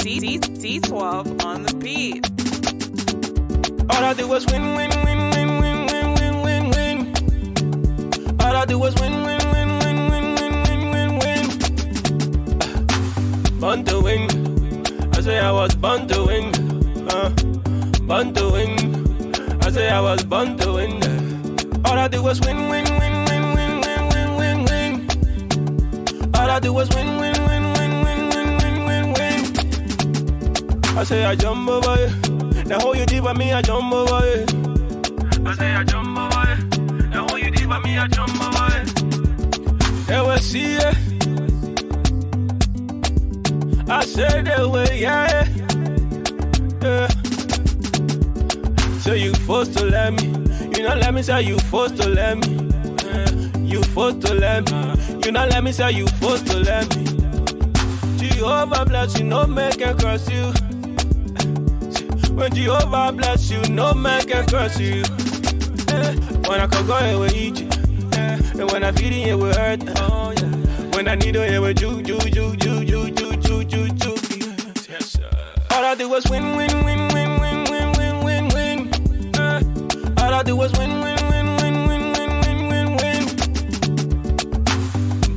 D12 on the beat. All I do was win, win, win, win, win, win, win, win, win. All I do was win, win, win, win, win, win, win, win, win. Born to win. I say I was born to win. Born to win. I say I was born to win. All I do was win, win, win, win, win, win, win, win, win. All I do was win, win, win, win, win, win, win, win, win. I say I jump over it. Now how you deep with me, I jump over it. I say I jump over it. Now how you deep with me, I jump over it. They will see it. I say they will, yeah. So you forced to let me. You not let me say you forced to let me. You forced to let me. You not let me say you forced to let me. Jehovah bless you, no man can curse you. When Jehovah bless you, no man can curse you. When I can go here with eat you. And when I feed in here with hurt. When I need it with you. All I do was win, win, win, win, win, win, win, win, win. All I do was win, win, win, win, win, win, win, win, win.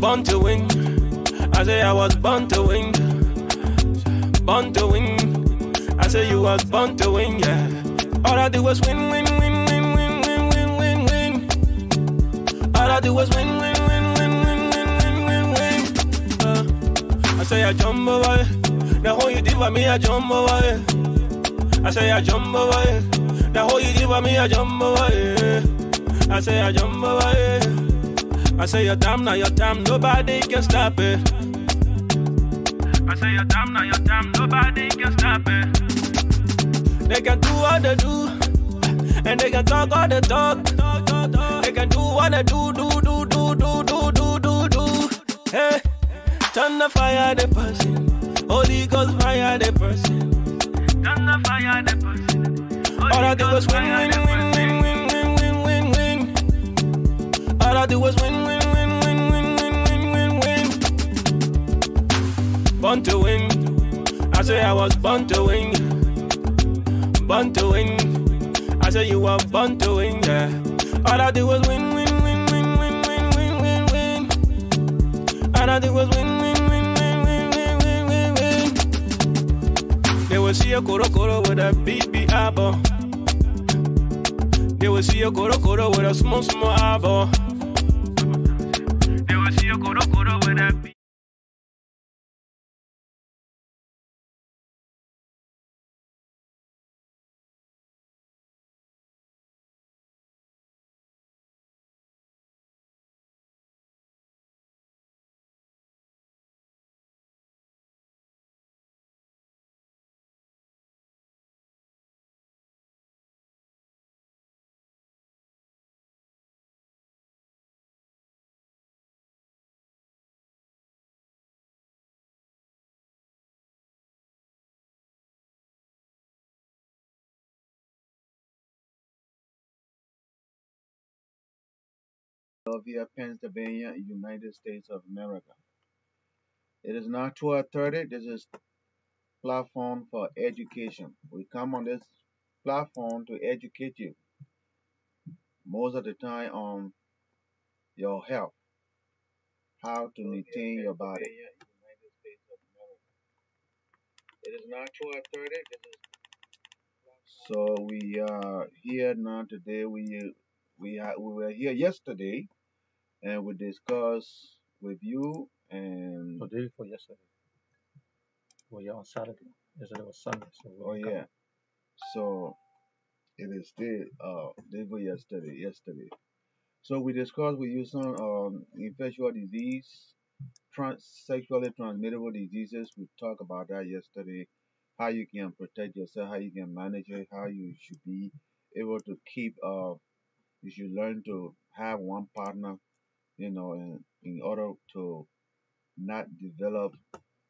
Born to win. I say I was born to win. Born to win. I say you was born to win, yeah. All I do was win, win, win, win, win, win, win, win, win. All I do was win, win, win, win, win, win, win, win, win. I say I jump over it. Now how you did with me, I jump over it. I say I jump over it. Now how you did with me, I jump over it. I say I jump over it. I say your time, now your time, nobody can stop it. I say your time, now your time, nobody can stop it. They can do what they do, and they can talk all they talk. They can do what they do. Hey, turn the fire the person, Holy Ghost fire the person. Turn the fire the person. All I do is win, win, win, win, win, win, win, win, win. All I do is win, win, win, win, win, win, win, win, win. Born to win. I say I was born to win. Born to win. I say you were born to win, yeah. All I do was win, win, win, win, win, win, win, win, win. All I do was win, win, win, win, win, win, win, win, win. They will see a koro with a big apple. They will see a koro with a small apple. They will see a koro with a big. Philadelphia, Pennsylvania, United States of America. It is now 12:30. This is platform for education. We come on this platform to educate you most of the time on your health, how to maintain your body. United States of America. It is now 12:30. So we are here now today. We were here yesterday and we discussed with you and The day before yesterday. Well, yeah, on Saturday. Yesterday was Sunday, so oh yeah. So it is still day before yesterday. So we discussed with you some infectious disease, sexually transmittable diseases. We talked about that yesterday. How you can protect yourself, how you can manage it, how you should be able to keep. You should learn to have one partner, in order to not develop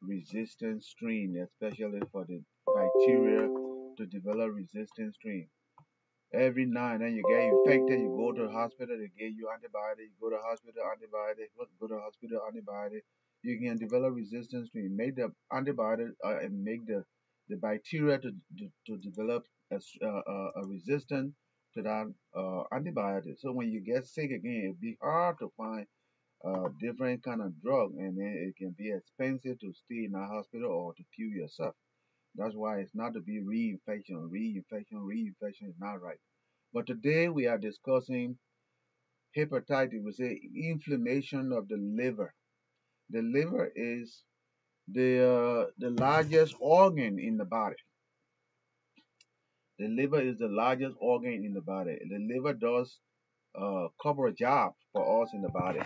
resistant strain, especially for the bacteria to develop resistant strain. Every now and then you get infected, you go to the hospital, they give you antibiotic, you go to the hospital, antibiotic, go to the hospital, antibiotic. you can develop resistance to make the antibiotic and make the bacteria to develop a resistance to that antibiotic. So when you get sick again, it'll be hard to find different kind of drug, and then it can be expensive to stay in a hospital or to kill yourself. That's why it's not to be reinfection, reinfection, reinfection is not right. But today we are discussing hepatitis. We say inflammation of the liver. The liver is the largest organ in the body. The liver is the largest organ in the body. The liver does cover a job for us in the body.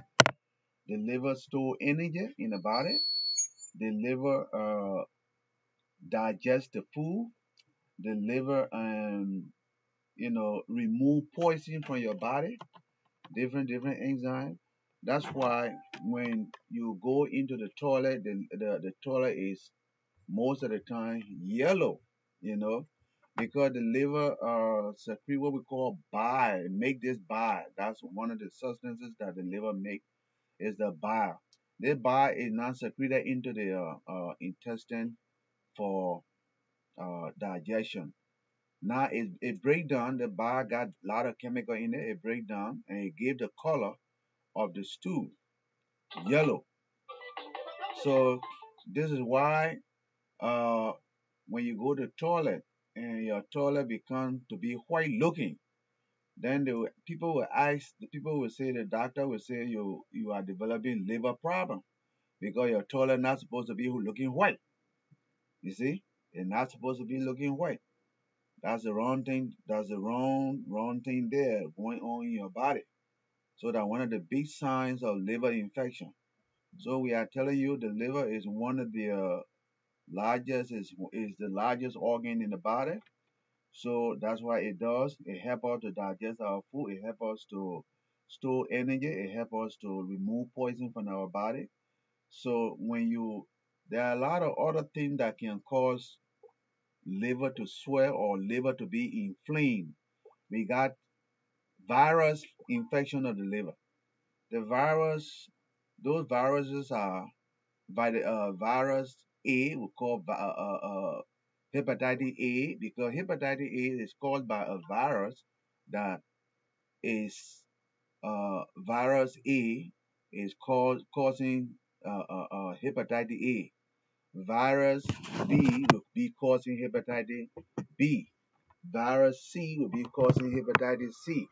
The liver store energy in the body. The liver digest the food. The liver remove poison from your body. Different enzymes. That's why when you go into the toilet, the toilet is most of the time yellow, you know, because the liver secrete what we call bile, make this bile. That's one of the substances that the liver make is the bile. This bile is not secreted into the intestine for digestion. Now it break down. The bile got a lot of chemical in it. It break down and it gave the color of the stool yellow. So this is why uh, when you go to toilet and your toilet become to be white looking, then people will ask, the people will say, the doctor will say you are developing liver problem because your toilet not supposed to be looking white. You see, it's not supposed to be looking white. That's the wrong thing. That's the wrong thing there going on in your body. So that one of the big signs of liver infection. So we are telling you the liver is one of the largest is the largest organ in the body. So that's why it does. It helps us to digest our food. It helps us to store energy. It helps us to remove poison from our body. So there are a lot of other things that can cause liver to swell or liver to be inflamed. We got virus infection of the liver. The virus, those viruses are virus A, we call hepatitis A, because hepatitis A is caused by a virus that is virus A is causing hepatitis A. Virus B will be causing hepatitis B. Virus C will be causing hepatitis C.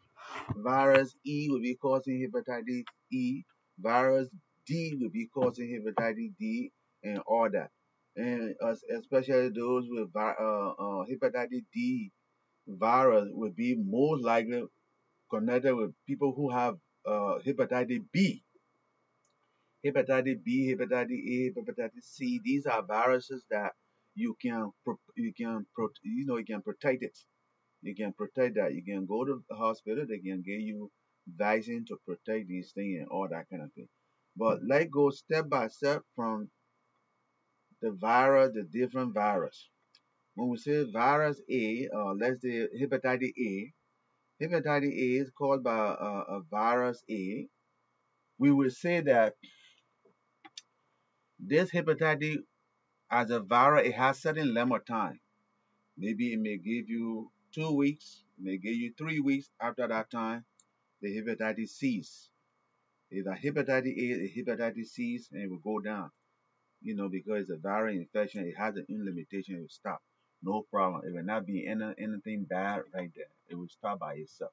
Virus E will be causing hepatitis E. Virus D will be causing hepatitis D and all that. And especially those with hepatitis D virus will be most likely connected with people who have hepatitis B. Hepatitis B, hepatitis A, hepatitis C. These are viruses that you can protect it. You can protect that. You can go to the hospital. They can give you vaccine to protect these things and all that kind of thing. But let's go step by step from the virus, the different virus. When we say virus A, let's say hepatitis A, hepatitis A is caused by a virus A. We will say that this hepatitis, as a virus, it has certain length of time. Maybe it may give you 2 weeks, it may give you 3 weeks. After that time, the hepatitis cease. If a hepatitis A, a hepatitis C, and it will go down. Because it's a viral infection, it has an in limitation, it will stop. No problem. It will not be anything bad right there. It will stop by itself.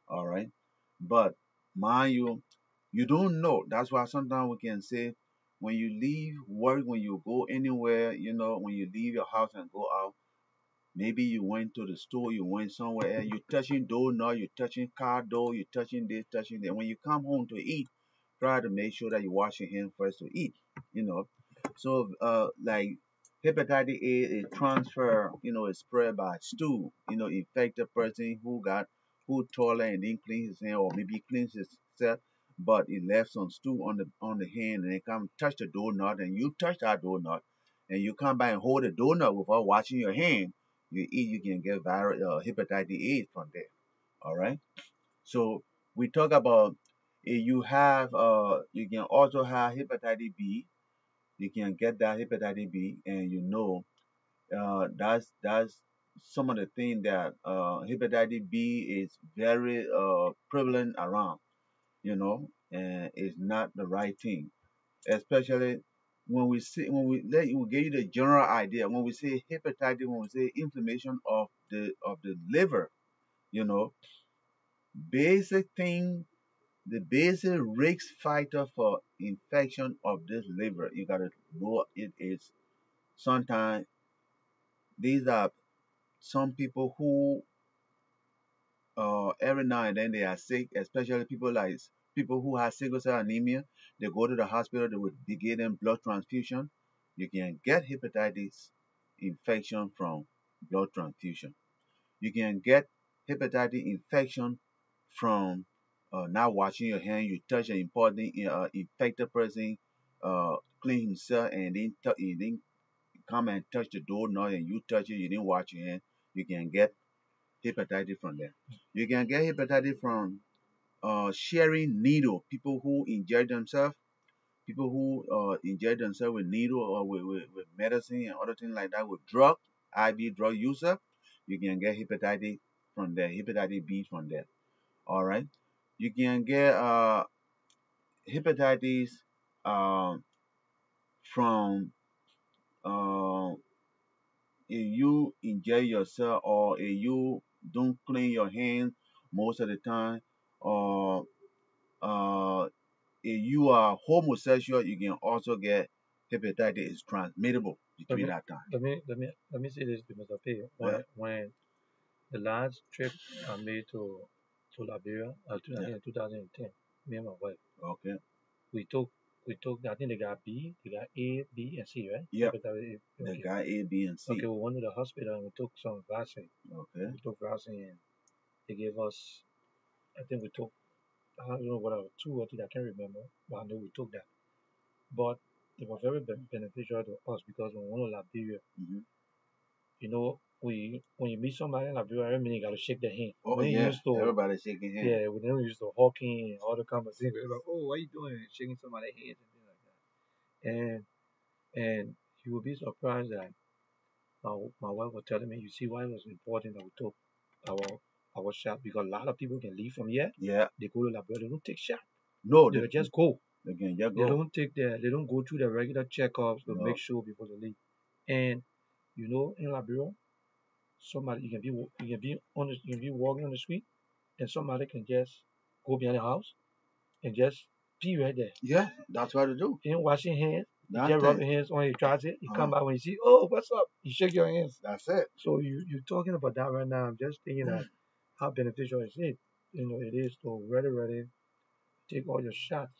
All right. But mind you, you don't know. That's why sometimes we can say when you leave work, when you go anywhere, when you leave your house and go out, maybe you went to the store, you went somewhere, you're touching doorknob, you're touching car door, you're touching this, touching that. When you come home to eat, try to make sure that you wash your hands first to eat. You know, so like hepatitis A is transfer, is spread by stool. Infected person who toilet and didn't clean his hand or maybe cleans himself, but he left some stool on the hand and they come touch the doorknob and you touch that doorknob and you come by and hold the doorknob without washing your hand, you eat, you can get hepatitis A from there. All right. So we talk about if you can also have hepatitis B. You can get that hepatitis B, and that's some of the things that hepatitis B is very prevalent around, and it's not the right thing, especially when we give you the general idea when we say hepatitis, when we say inflammation of the liver, you know, basic thing, the basic risk factor for infection of this liver, you gotta know it is sometimes these are some people who every now and then they are sick, especially people who have sickle cell anemia. They go to the hospital, they would give them blood transfusion. You can get hepatitis infection from blood transfusion. You can get hepatitis infection from not washing your hand. You touch an important infected person, clean himself, and then he didn't come and touch the doorknob, and you touch it. You didn't wash your hand. You can get hepatitis from there. You can get hepatitis from sharing needle. People who inject themselves with needle or with medicine and other things like that, with IV drug user, you can get hepatitis from there, hepatitis B from there. All right. You can get hepatitis um, from uh, if you inject yourself or if you don't clean your hands most of the time, or if you are homosexual, you can also get hepatitis. Is transmittable Let between me that time. let me say this to Mr. P. Yeah, When the last trip I made to Liberia, I yeah, think in 2010, me and my wife, okay, we took I think they got B, they got A, B, and C, right? yeah. Hepatitis A. The Okay. guy A, B, and Okay, C. we went to the hospital and we took some vaccine. Okay, We took vaccine and they gave us, I think we took, I don't know whatever, two or three, I can't remember, but I know we took that. But it was very beneficial to us because when we went to Liberia, hmm. when you meet somebody in Liberia, every minute you gotta shake their hand. Oh We ain't yeah, used to, everybody shaking hands. yeah, we never used to hawking and all the conversations. We're like, oh, what you doing? Shaking somebody's hands and things like that. And you would be surprised that my wife was telling me, you see why it was important that we took our our shot because a lot of people can leave from here, Yeah, they go to Liberia, they don't take shot. no, They just go. they can just They go. don't they don't go through the regular checkups to make No, sure before they leave. And in Liberia, somebody you can be walking on the street and somebody can just go behind the house and just pee right there. yeah, that's what to do. He ain't washing hands. He just rub Nothing. his hands on. He tries it. He Uh-huh. come back when he see, oh, what's up? You shake your hands. That's it. So you're talking about that right now. I'm just thinking that how beneficial it is to really take all your shots.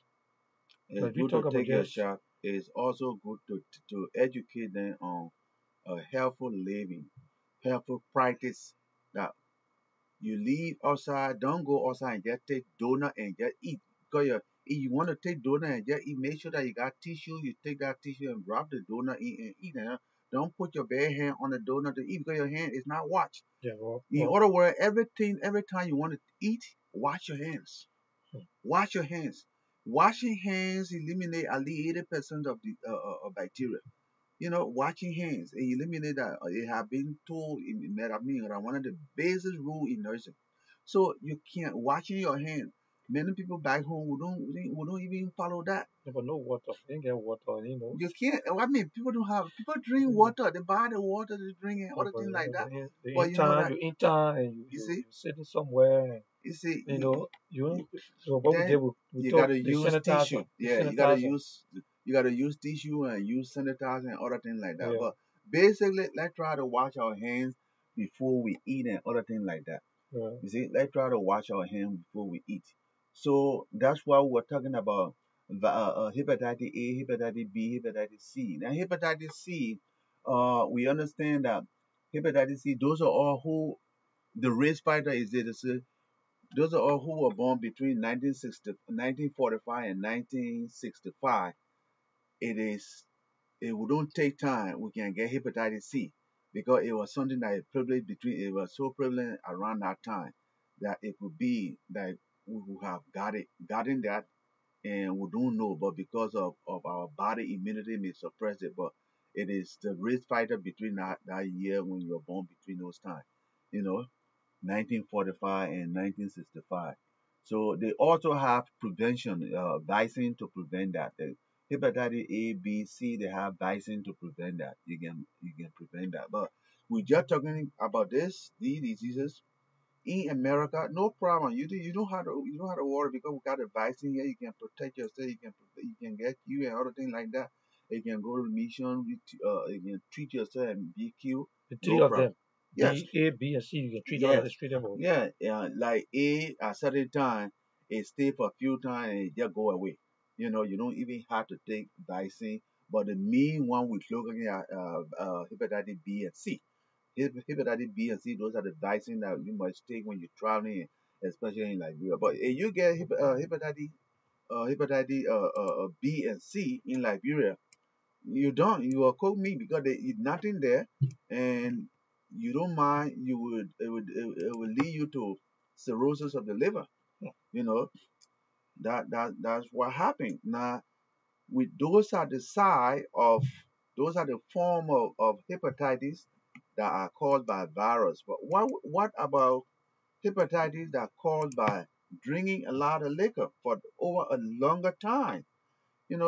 But It's if you good to talk about take your just shot. It's also good to educate them on a healthful living, healthful practice that you leave outside, don't go outside and just take donut and just eat. Because if you want to take donut and just eat, make sure that you got tissue. You take that tissue and wrap the donut in and eat it. Don't put your bare hand on the donut to eat because your hand is not washed. yeah, In other words, every time you want to eat, wash your hands. Wash your hands. Washing hands eliminate at least 80% of the bacteria. Washing hands and eliminate that. It have been told in melamine that one of the basic rule in nursing. So you can't washing your hand. Many people back home who don't even follow that. never know water. You ain't get water. You can't. I mean, people drink Mm. water. They buy the water to drink and Yeah, other but things like that. you But in you know town, that. and You see, you're sitting somewhere, and you see, you. you, So what we did, then we you took gotta the use sanitizer, tissue. Yeah, sanitizer. you gotta use tissue and use sanitizer and other things like that. Yeah, But basically, let's try to wash our hands before we eat and other things like that. yeah. You see, let's try to wash our hands before we eat. So that's why we're talking about hepatitis A, hepatitis B, hepatitis C. Now, hepatitis C, we understand that hepatitis C, those are all who the risk factor is there. Those are all who were born between 1945 and 1965. It is, it don't take time. We can get hepatitis C because it was something that it was so prevalent around that time that it could be that we would have gotten that and we don't know, but because of our body immunity may suppress it, but it is the risk factor between that year when you were born, between those times, you know, 1945 and 1965. So they also have prevention, vaccine to prevent that. The hepatitis A, B, C, they have vaccine to prevent that. You can prevent that. But we're just talking about these diseases in America, no problem. You don't have to worry because we got a vaccine here. You can protect yourself. You can get you and other things like that. You can go to mission. You can treat yourself and be killed. The three No of problem. them, Yes, A, B, and C, you can treat all of yes, this, treat them all. yeah. Like A, at certain time, it stay for a few times and it just go away. You don't even have to take vaccine. But the main one we're looking at hepatitis B and C. Hepatitis B and C, those are the vaccine that you must take when you're traveling, especially in Liberia. But if you get hepatitis B and C in Liberia, you don't. You will quote me because there is nothing there, and you don't mind. It would lead you to cirrhosis of the liver. You know that's what happened. Now, with those are the side of those are the form of hepatitis that are caused by virus. But what about hepatitis that are caused by drinking a lot of liquor for over a longer time?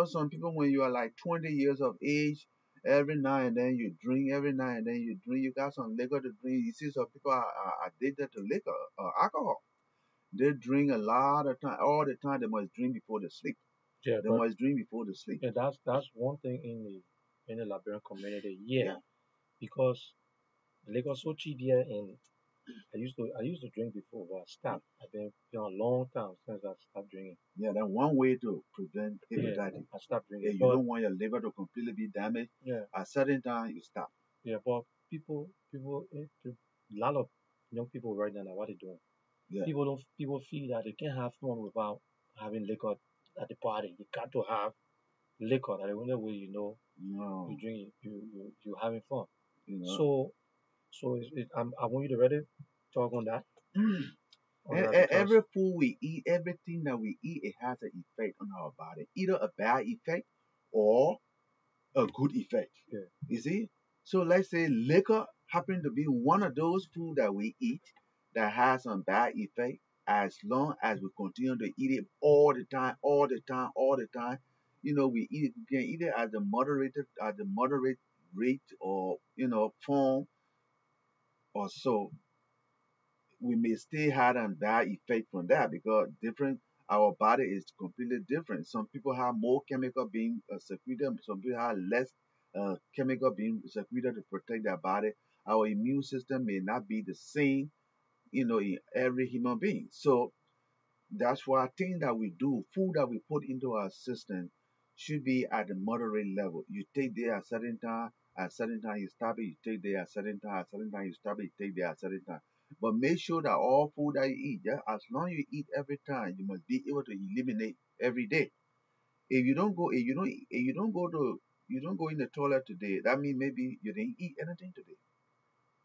Some people when you are like 20 years of age, every now and then you drink, every now and then you drink, you got some liquor to drink. You see some people are addicted to liquor, alcohol. They drink a lot of time, all the time. They must drink before they sleep. Yeah, They but must drink before they sleep. yeah, that's one thing in the Liberian community. Yeah, Yeah. because the liquor so cheap here, and I used to drink before, but I stopped. I've been a long time since I stopped drinking. Yeah, that's one way to prevent Yeah, hepatitis. I stopped drinking. Yeah, you But don't want your liver to completely be damaged. yeah, At certain time, you stop. yeah, but a lot of young people right now, what they doing? Yeah. People feel that they can't have fun without having liquor at the party. You got to have liquor. That the only way you No, drink, you having fun. you know. So I want you to ready talk on that because Every food we eat, everything that we eat, it has an effect on our body. Either a bad effect or a good effect. yeah. You see? So let's say liquor happen to be one of those food that we eat that has some bad effect. As long as we continue to eat it all the time, all the time, all the time, we can eat it at the moderate rate or form or so. We may still have a bad effect from that because different our body is completely different. Some people have more chemical being secreted, some people have less chemical being secreted to protect their body. Our immune system may not be the same, in every human being. So that's why things that we do, food that we put into our system should be at a moderate level. You take there at certain time you stop it, you take there at certain time you stop it, you take there at certain time. But make sure that all food that you eat, yeah, as long as you eat every time, you must be able to eliminate every day. If you don't go in the toilet today, that means maybe you didn't eat anything today.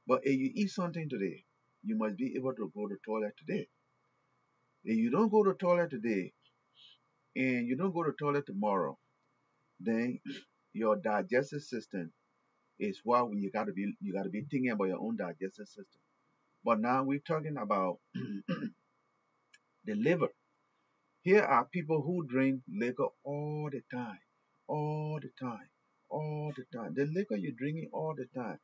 But if you eat something today, you must be able to go to the toilet today. If you don't go to the toilet today, and you don't go to the toilet tomorrow, then your digestive system is what you gotta be thinking about your own digestive system. But now we're talking about the liver. Here are people who drink liquor all the time, all the time, all the time. The liquor you're drinking all the time,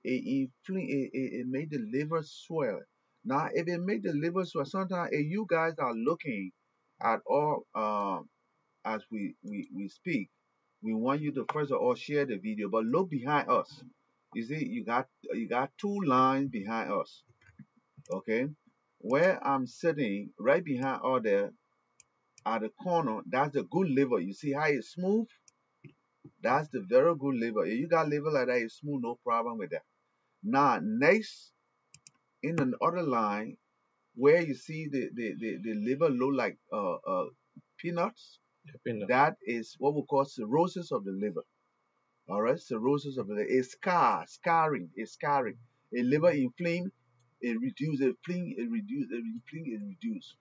it made the liver swell. Now, if it made the liver swell, sometimes if you guys are looking at all as we speak, we want you to first of all share the video, but look behind us. You see, you got two lines behind us. Okay, where I'm sitting, right behind all there at the corner, that's the good liver. You see how it's smooth? That's the very good liver. If you got liver like that, it's smooth, no problem with that. Now, next in the other line, where you see the liver look like peanuts, Peanut. that is what we call cirrhosis of the liver. All right, cirrhosis of the liver is scarring, is scarring. A liver inflamed, it reduce, it inflame, it reduce, it inflame, it reduce.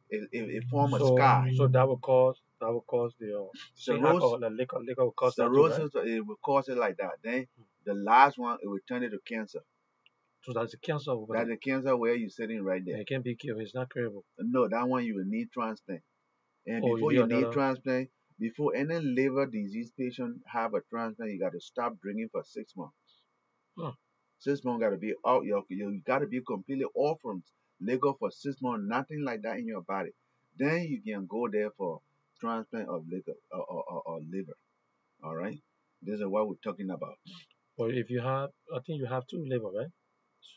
It form a So scar. so that will cause that will cause the same Cirrhosis, alcohol, the liquor will cause that too, right? cirrhosis, it will cause it like that. Then the last one, it will turn it to cancer. So that's the cancer over That's there. the cancer where you're sitting right And there. it can be cured. It's not curable. No, that one you will need transplant. And Oh, you before need you need another. transplant, before any liver disease patient have a transplant, you got to stop drinking for 6 months. Huh. 6 months got to be out. You got to be completely off from liquor for 6 months. Nothing like that in your body. Then you can go there for transplant of liver or liver. All right. This is what we're talking about. But if you have, I think you have two liver, right?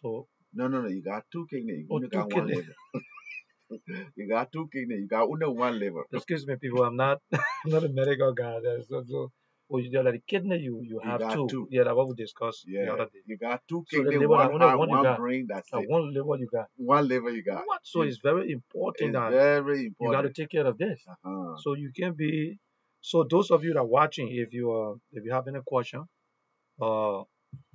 So, No, no, no. You got two kidneys. You oh, only two got one kidney. liver. You got two kidneys. You got only one liver. Excuse me, people. I'm not, I'm not a medical guy. So, oh, you like the kidney. You You have got two. two. Yeah, that's what we discussed the Yeah. other day. You got two So the kidneys, liver, that one only heart, one you one got. brain. That's That it. one liver you got. One liver you got. What? So You, it's very important it's that very you got to important. take care of this. Uh-huh. So you can be. So those of you that are watching, if you have any question, uh,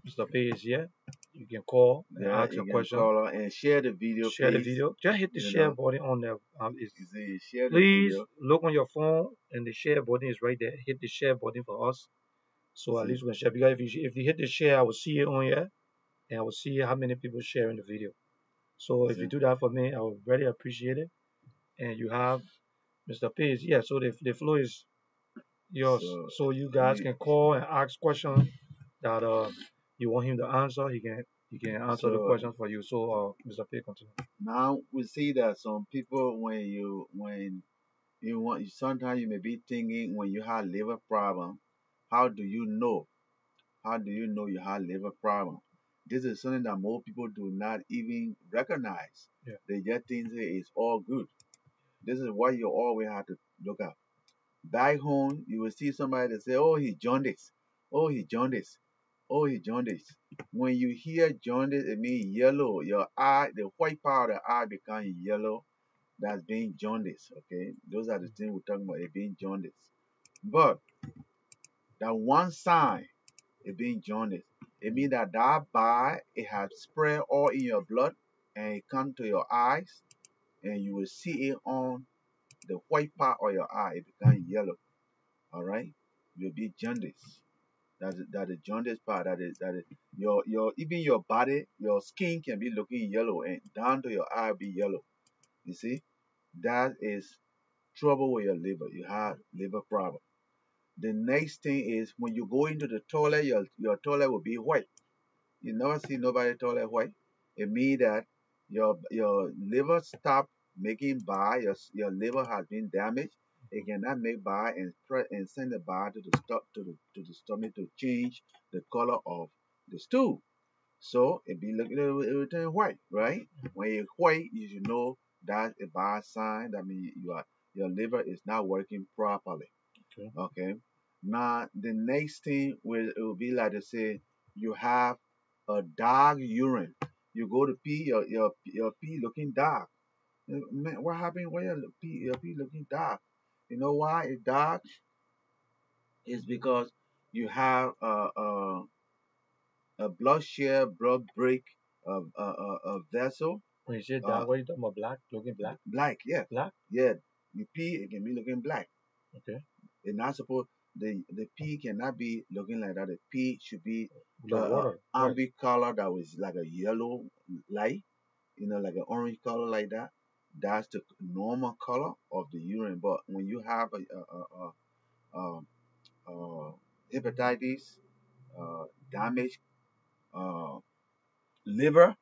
Mr. P is here. You can call and Yeah, ask you your can question. call her and share the video, Share the please. video. Just hit the You share know, button on the. you see, share the Please video. look on your phone and the share button is right there. Hit the share button for us. You So at see, least we can share. Because if you hit the share, I will see it on here and I will see how many people sharing the video. So you if you see. do that for me, I would really appreciate it. And you have Mr. Page. Yeah, so the floor is yours. So So you guys you, can call and ask questions that you want him to answer. He can answer the so questions for you. So Mr. Page, continue. now we see that some people when you want sometimes you may be thinking when you have liver problem, how do you know? How do you know you have liver problem? This is something that most people do not even recognize. Yeah. They just think hey, it's all good. This is what you always have to look at. Back home, you will see somebody that say, "Oh, he jaundice. Oh, he jaundice. Oh, he jaundice." When you hear jaundice, it means yellow. Your eye, the white part of the eye becomes yellow. That's being jaundice. Okay, those are the things we're talking about. It being jaundice. But that one sign, it being jaundice, it means that that bile it has spread all in your blood and it come to your eyes, and you will see it on the white part of your eye. It becomes yellow. All right, you'll be jaundice. That is jaundice part. That is your even your body, your skin can be looking yellow and down to your eye be yellow. You see, that is trouble with your liver. You have liver problem. The next thing is when you go into the toilet, your toilet will be white. You never see nobody toilet white. It means that your liver stop making bile. Your liver has been damaged. It cannot make bile and send the bile to the stomach to change the color of the stool. So it will turn white, right? When it's white, you should know that's a bad sign. That means your liver is not working properly. Okay. Okay. Now the next thing will be like to say you have a dark urine. You go to pee, your pee looking dark. Man, what happened? Why your pee looking dark? You know why it's dark? It's because you have a blood share, blood break, a vessel. When you say Uh, that, what are you talking about? Black, looking black, Black, yeah, black. yeah. You pee, it can be looking black. Okay. It's not supposed the pea cannot be looking like that. The pea should be The water, right? amber color that was like a yellow light, like an orange color like that. That's the normal color of the urine. But when you have a, a hepatitis, damage, uh, liver,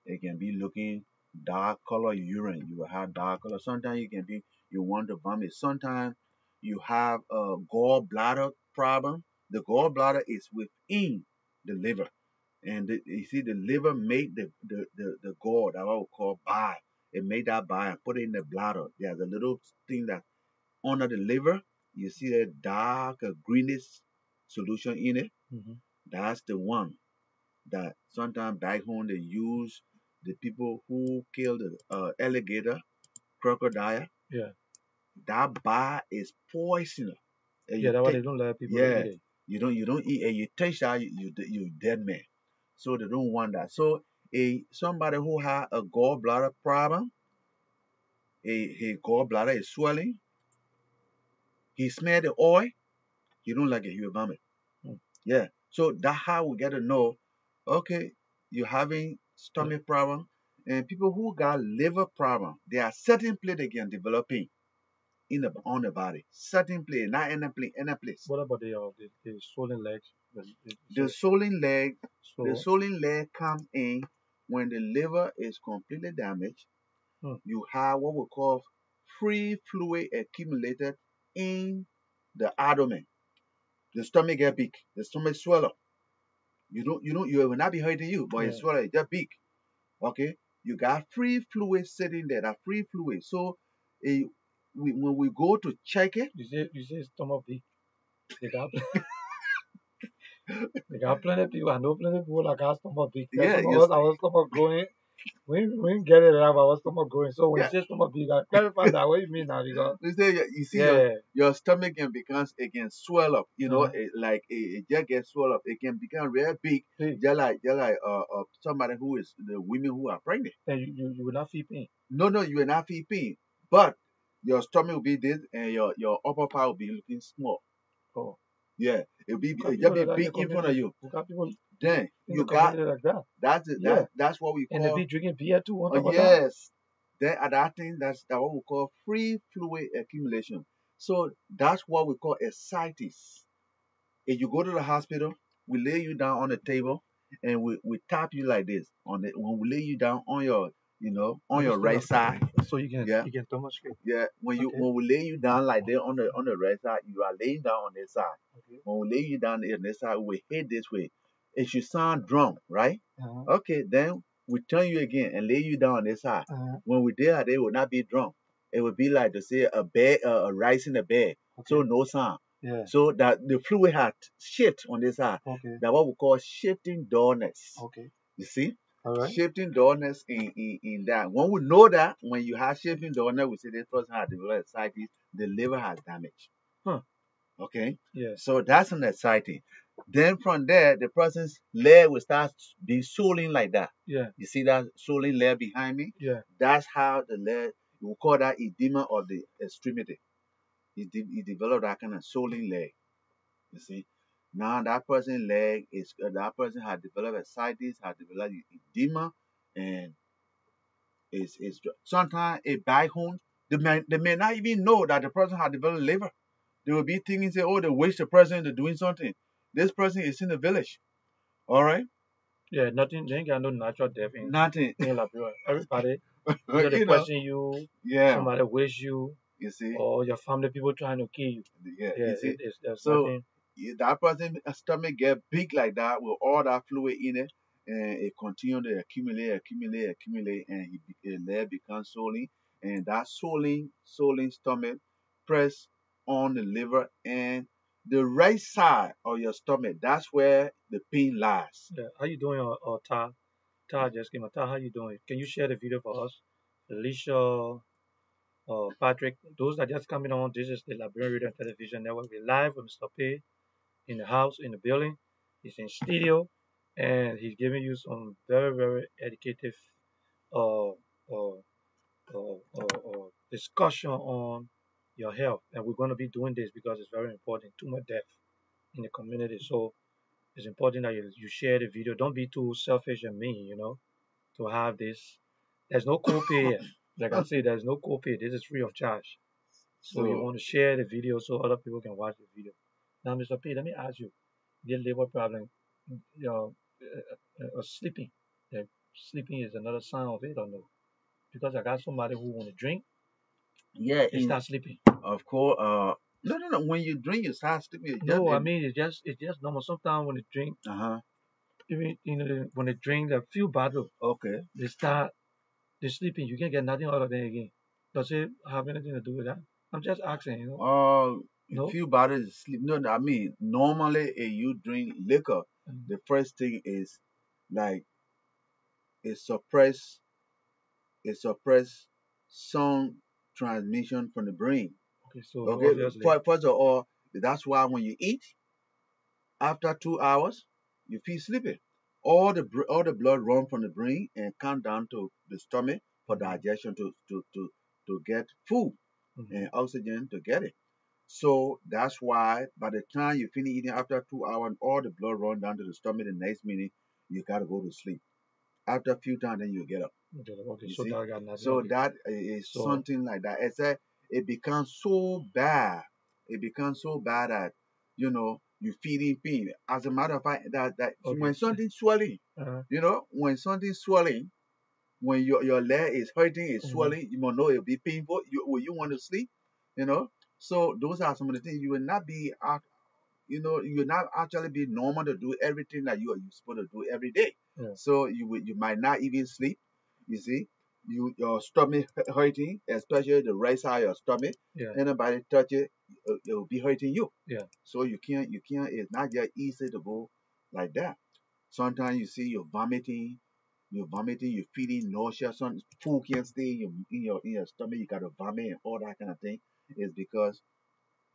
it can be looking dark color urine. You will have dark color. Sometimes you want to vomit. Sometimes you have a gallbladder problem. The gallbladder is within the liver. And you see the liver made the gall that what we call bile. It made that bile and put it in the bladder. There's a little thing that under the liver. You see that dark greenish solution in it. Mm-hmm. That's the one that sometimes back home they use the people who kill the alligator, crocodile. Yeah. That bar is poisonous. And Yeah, you that's why they take, don't let people to yeah, eat it. you don't eat, and you taste that you dead man. So they don't want that. So somebody who had a gallbladder problem, a gallbladder is swelling, He smell the oil, he don't like it, he will vomit. Mm. Yeah. So that's how we get to know, okay, you're having stomach problem. And people who got liver problem, there are certain place they can develop pain on the body. Certain place, not any place. What about the swollen legs? The swollen leg, the So, swollen leg comes in when the liver is completely damaged. hmm, You have what we call free fluid accumulated in the abdomen. The stomach get big. The stomach swell up. You will not be hurting you, but it's yeah. swell, it's just big. Okay, you got free fluid sitting there. That free fluid. So, eh, when we go to check it, You say stomach big. They got they got plenty of people. I know plenty of people that got stomach big. There's yeah, some of us our stomach growing. We didn't get it out our stomach growing. So when you yeah. say stomach big, I clarify that. What you mean now? Because You say you see yeah. your stomach can become, it can swell up. Uh-huh. Like it just gets swell up. It can become real big, Big. just like somebody who is the women who are pregnant. And you will not feel pain. No, you will not feel pain, but your stomach will be this, and your upper part will be looking small. Oh. Yeah, it just People be like that in the big in front of community. you. We got people Then in the you got community like that. Yeah. that's what we And they call. be drinking beer too on Oh top of that. yes, then at that thing that's what we call free fluid accumulation. So that's what we call ascites. If you go to the hospital, we lay you down on the table and we tap you like this on the when we lay you down on your on Let me your stand right up side. so you can Yeah, stomach straight. yeah. Okay. When we lay you down like that on the right side, you are laying down on this side. Okay. When we lay you down on this side, we hit this way. It should sound drunk, right? Uh-huh. Okay, then we turn you again and lay you down on this side. Uh-huh. When we did that, it would not be drunk. It would be like to say a bed, a rice in a bed, so Okay. no sound. Yeah. So that the fluid had shift on this side. Okay. That's what we call shifting dullness. Okay. You see? All right. Shifting dullness in that. When we know that, when you have shifting dullness, we say this person has developed ascites, the liver has damage. Huh. Okay? Yeah. So that's an exciting. Then from there, the person's leg will start be swollen like that. Yeah. You see that swollen leg behind me? Yeah. That's how the leg, we call that edema of the extremity. He developed that kind of swollen leg. You see? Now that person's leg is, that person has developed ascites, has developed edema, and is sometimes a back home. They may not even know that the person has developed liver. They will be thinking, say, oh, they wish the person into doing something. This person is in the village. All right? Yeah. Nothing. They ain't got no natural death Nothing. in Liberia. Everybody either they you know, question you, yeah, somebody wish you, you see, or your family people trying to kill you. yeah, Yeah. you see. There's So nothing. that person stomach get big like that with all that fluid in it, and it continue to accumulate, and the leg becomes swollen, and that swollen stomach press on the liver and the right side of your stomach. That's where the pain lies. Yeah. How you doing, Ta? Ta just came. Ta, how you doing? Can you share the video for us? Alicia, Patrick, those that just coming on, this is the Liberian Radio and Television Network. We're live with Mr. P in the house, in the building. He's in studio, and he's giving you some very, very educative uh, uh, discussion on your health. And we're going to be doing this because it's very important. Too much death in the community. So it's important that you share the video. Don't be too selfish and mean, to have this. There's no copay here. Like I said, there's no copay. This is free of charge. So you So want to share the video so other people can watch the video. Now, Mr. P, let me ask you, your liver problem, sleeping. Sleeping is another sign of it or no? Because I got somebody who want to drink, yeah, they start sleeping. of course, no. When you drink, you start sleeping. No, I mean it's just normal. Sometimes when they drink, Uh-huh. even when they drink a few bottles, Okay. they're sleeping. You can't get nothing out of them again. Does it have anything to do with that? I'm just asking, A No? few bottles of sleep. No, I mean, normally if you drink liquor, Mm. the first thing is like it suppress it suppress some transmission from the brain. Okay, so Okay, obviously, first of all, that's why when you eat, after 2 hours, you feel sleepy. All the blood run from the brain and come down to the stomach for hmm digestion to get food hmm and oxygen to get it. So that's why by the time you finish eating after 2 hours, all the blood run down to the stomach. The next minute you gotta go to sleep. After a few times, then you get up. Okay, You so see, that got nothing. so Okay. that is So something like that. It's a, it becomes so bad. It becomes so bad that you feeling pain. As a matter of fact, that okay. when something swelling, Uh-huh. when something swelling, when your leg is hurting, is Mm-hmm. swelling, you must know it'll be painful. Will you want to sleep? You know. So those are some of the things you will not be you will not actually be normal to do everything that you are supposed to do every day. Yeah. So you might not even sleep. You see, your stomach hurting, especially the right side of your stomach. Yeah. Anybody touch it, it will be hurting you. Yeah. So you can't. It's not just easy to go like that. Sometimes you see you're vomiting, you're feeling nauseous, some food can't stay in your stomach, you gotta vomit and all that kind of thing. Is because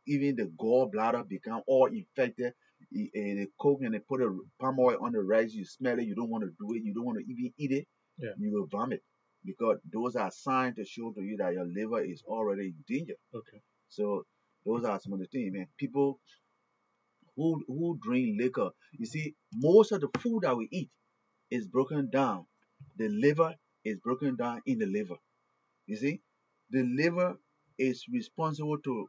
even the gallbladder become all infected. They cook and they put a palm oil on the rice, you smell it, you don't want to do it, you don't want to even eat it, Yeah. you will vomit. Because those are signs to show to you that your liver is already in danger. Okay. So those are some of the things, man. People who drink liquor, you see, most of the food that we eat is broken down. The liver is broken down in the liver. You see, the liver is responsible to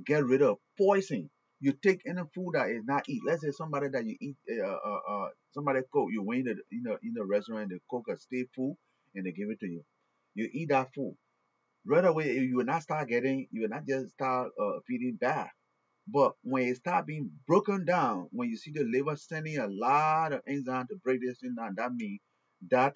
get rid of poison. You take any food that is not eat. Let's say somebody that you eat, somebody cook. You went in the restaurant, they cook a state food and they give it to you. You eat that food right away. You will not start getting. You will not just start feeling bad. But when it start being broken down, when you see the liver sending a lot of enzyme to break this thing down, that means that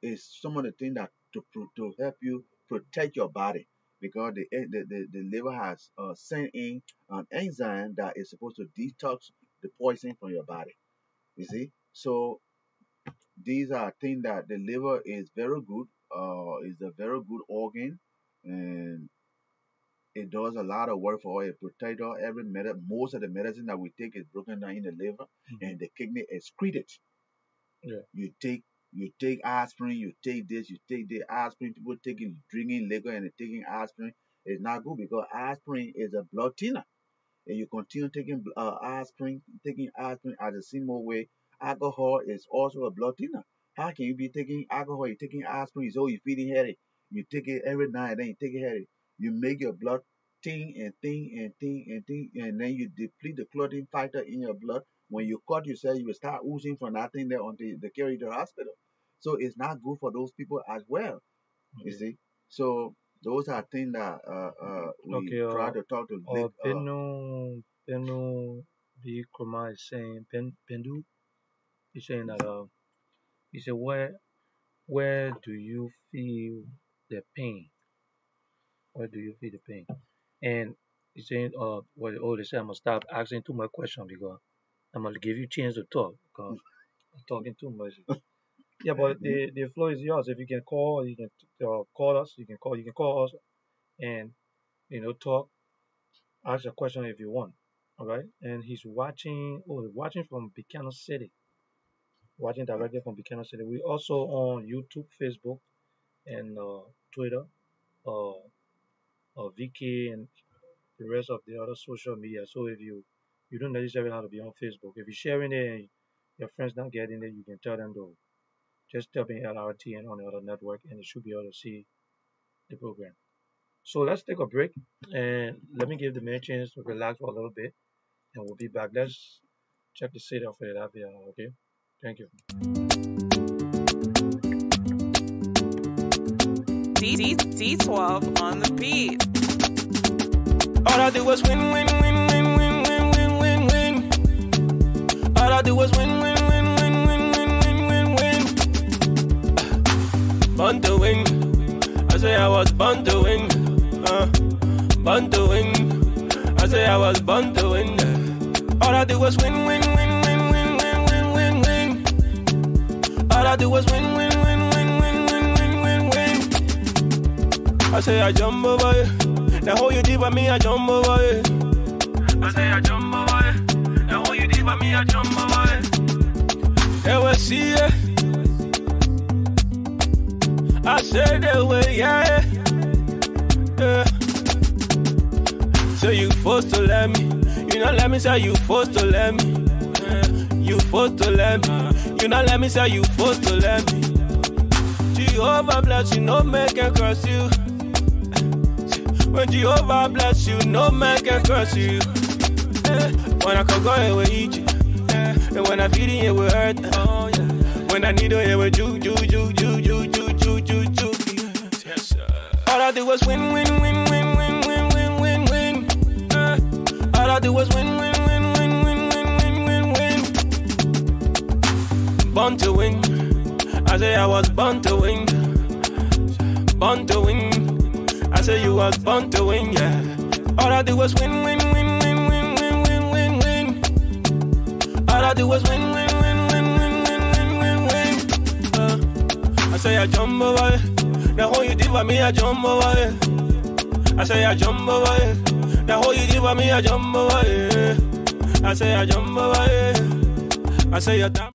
is some of the things that to help you protect your body because the liver has sent in an enzyme that is supposed to detox the poison from your body. You see, so these are things that the liver is very good. Is a very good organ, and it does a lot of work for it. Protect all most of the medicine that we take is broken down in the liver, and the kidney excrete it. Yeah. You take aspirin, you take this, you take the aspirin. People drinking liquor and taking aspirin is not good because aspirin is a blood thinner. And you continue taking aspirin as a similar way. Alcohol is also a blood thinner. How can you be taking alcohol? You're taking aspirin, so you're feeling headache. You take it every night, and then you take a headache. You make your blood thin and thin and thin and thin, and then you deplete the clotting factor in your blood. When you cut yourself, you will start oozing from that thing there until they carry you to the hospital. So it's not good for those people as well. You Okay. see. So those are things that we Okay. try to talk to. Benu B. Kurma is saying Bendu is saying that he said where do you feel the pain? Where do you feel the pain? And he's saying they say I'm gonna stop asking too much questions because I'm gonna give you chance to talk because I'm talking too much. Yeah, but the floor is yours. If you can call, you can call us. You can call us and talk, ask a question if you want. All right. And he's watching. Oh, watching from Buchanan City. Watching directly from Buchanan City. We also on YouTube, Facebook, and Twitter. Uh, VK and the rest of the other social media. So if you don't necessarily have to be on Facebook. If you're sharing it and your friends not getting it, you can tell them to just type in LRT and on the other network, and you should be able to see the program. So let's take a break and let me give the man a chance to relax for a little bit, and we'll be back. Let's check the city of Philadelphia. Okay, thank you. D12 on the beat. All I do was win, win, win, win, win, win, win, win, win. All I do was win, win, win, win, win, win, win, win, win. Born to win. I say I was born to win. Born to win. I say I was born to win. All I do was win, win, win, win, win, win, win, win, win. All I do was win, win, win, win, win, win, win, win, win. I say I jump over it. The whole you did for me, I jump over it. I say I jump over it. The whole you did for me, I jump over it. They will see it. I said they will, yeah. say you forced to let me. You not let me say you forced to let me. You forced to let me. You not let me say you forced to let me. Jehovah bless you, no man can curse you. When Jehovah bless you, no man can curse you. When I can go here with eat you. And when I feel it, it will hurt. Oh, yeah. When I need it, it will ju. Yes, sir. All I do was win, win, win, win, win, win, win, win, win. All I do was win, win, win, win, win, win, win, win, win. Born to win. I say I was born to win. Born to win. I say you was born to win, yeah. All I do was win, win, win, win, win, win, win, win, win. All I do was win, win, win, win, win, win, win, win. I say I jump over it. The whole you did for me, I jump over it. I say I jump over it. The whole you did for me, I jump over it. I say I jump over it. I say I damn.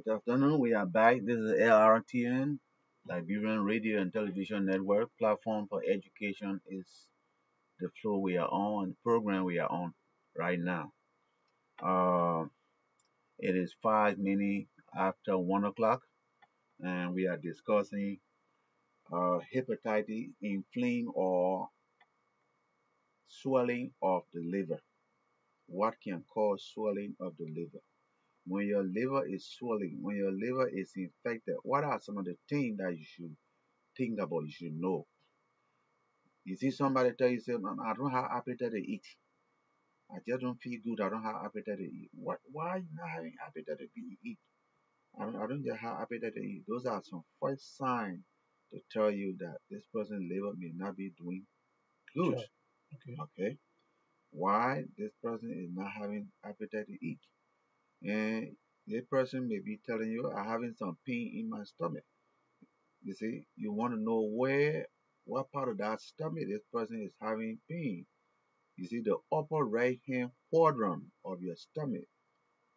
Good afternoon. We are back. This is Lrtn, Liberian Radio and Television Network. Platform for Education is the flow we are on, the program we are on right now. Uh, it is 5 minutes after 1 o'clock, and we are discussing hepatitis, inflamed or swelling of the liver. What can cause swelling of the liver? When your liver is swelling, when your liver is infected, what are some of the things that you should think about, you should know? You see somebody tell you, say, I don't have appetite to eat. I just don't feel good. I don't have appetite to eat. What? Why are you not having appetite to eat? I don't just have appetite to eat. Those are some first signs to tell you that this person's liver may not be doing good. Sure. Okay. Okay? Why this person is not having appetite to eat? And this person may be telling you, I'm having some pain in my stomach. You see, you want to know what part of that stomach this person is having pain. You see, the upper right hand quadrant of your stomach,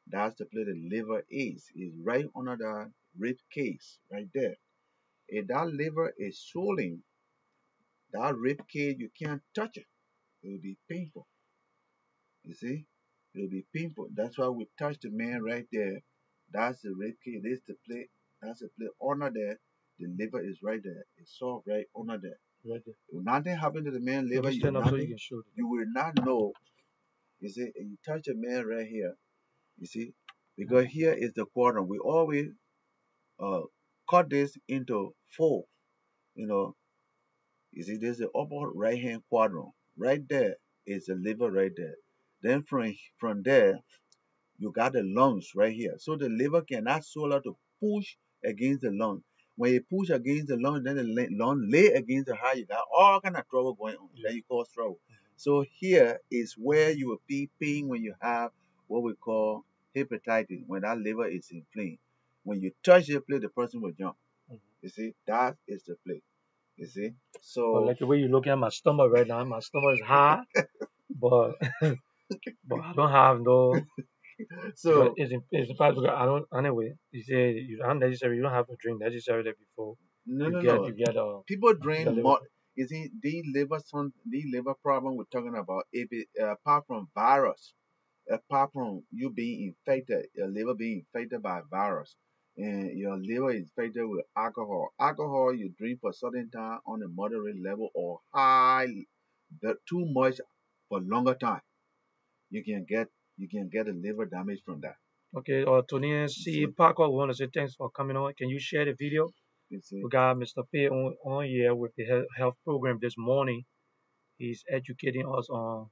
that's the place the liver is right under the rib cage, right there. If that liver is swollen, that rib cage, you can't touch it. It will be painful. You see, it will be painful. That's why we touch the man right there. That's the rib cage. This the plate. That's the plate under there. The liver is right there. It's soft right under there. Right there. If nothing happened to the man Let liver, me you stand up so you nothing, can show it. you will not know. You see, if you touch a man right here, you see, because here is the quadrant. We always uh cut this into four. You know, you see, there's the upper right hand quadrant. Right there is the liver right there. Then from there, you got the lungs right here. So the liver cannot swallow to push against the lung. When you push against the lung, then the lung lay against the heart. You got all kind of trouble going on. Then you cause trouble. So here is where you will be pain when you have what we call hepatitis, when that liver is inflamed. When you touch the place, the person will jump. You see, that is the place. You see, But so like the way you're looking at my stomach right now, my stomach is high, but but I don't have no. Because so it's in fact because I don't anyway. You say you don't necessarily you don't have to drink necessarily before no, you no, get no. you get People you drink get liver. more. You see, the liver problem we're talking about, if it, apart from virus, apart from you being infected, your liver being infected by virus, and your liver is infected with alcohol. Alcohol you drink for a certain time on a moderate level or high, too much for longer time, you can get a liver damage from that. Okay, Tony You C. see, Parker, we want to say thanks for coming on. Can you share the video? you see, We got Mr. P on here with the health program this morning. He's educating us on,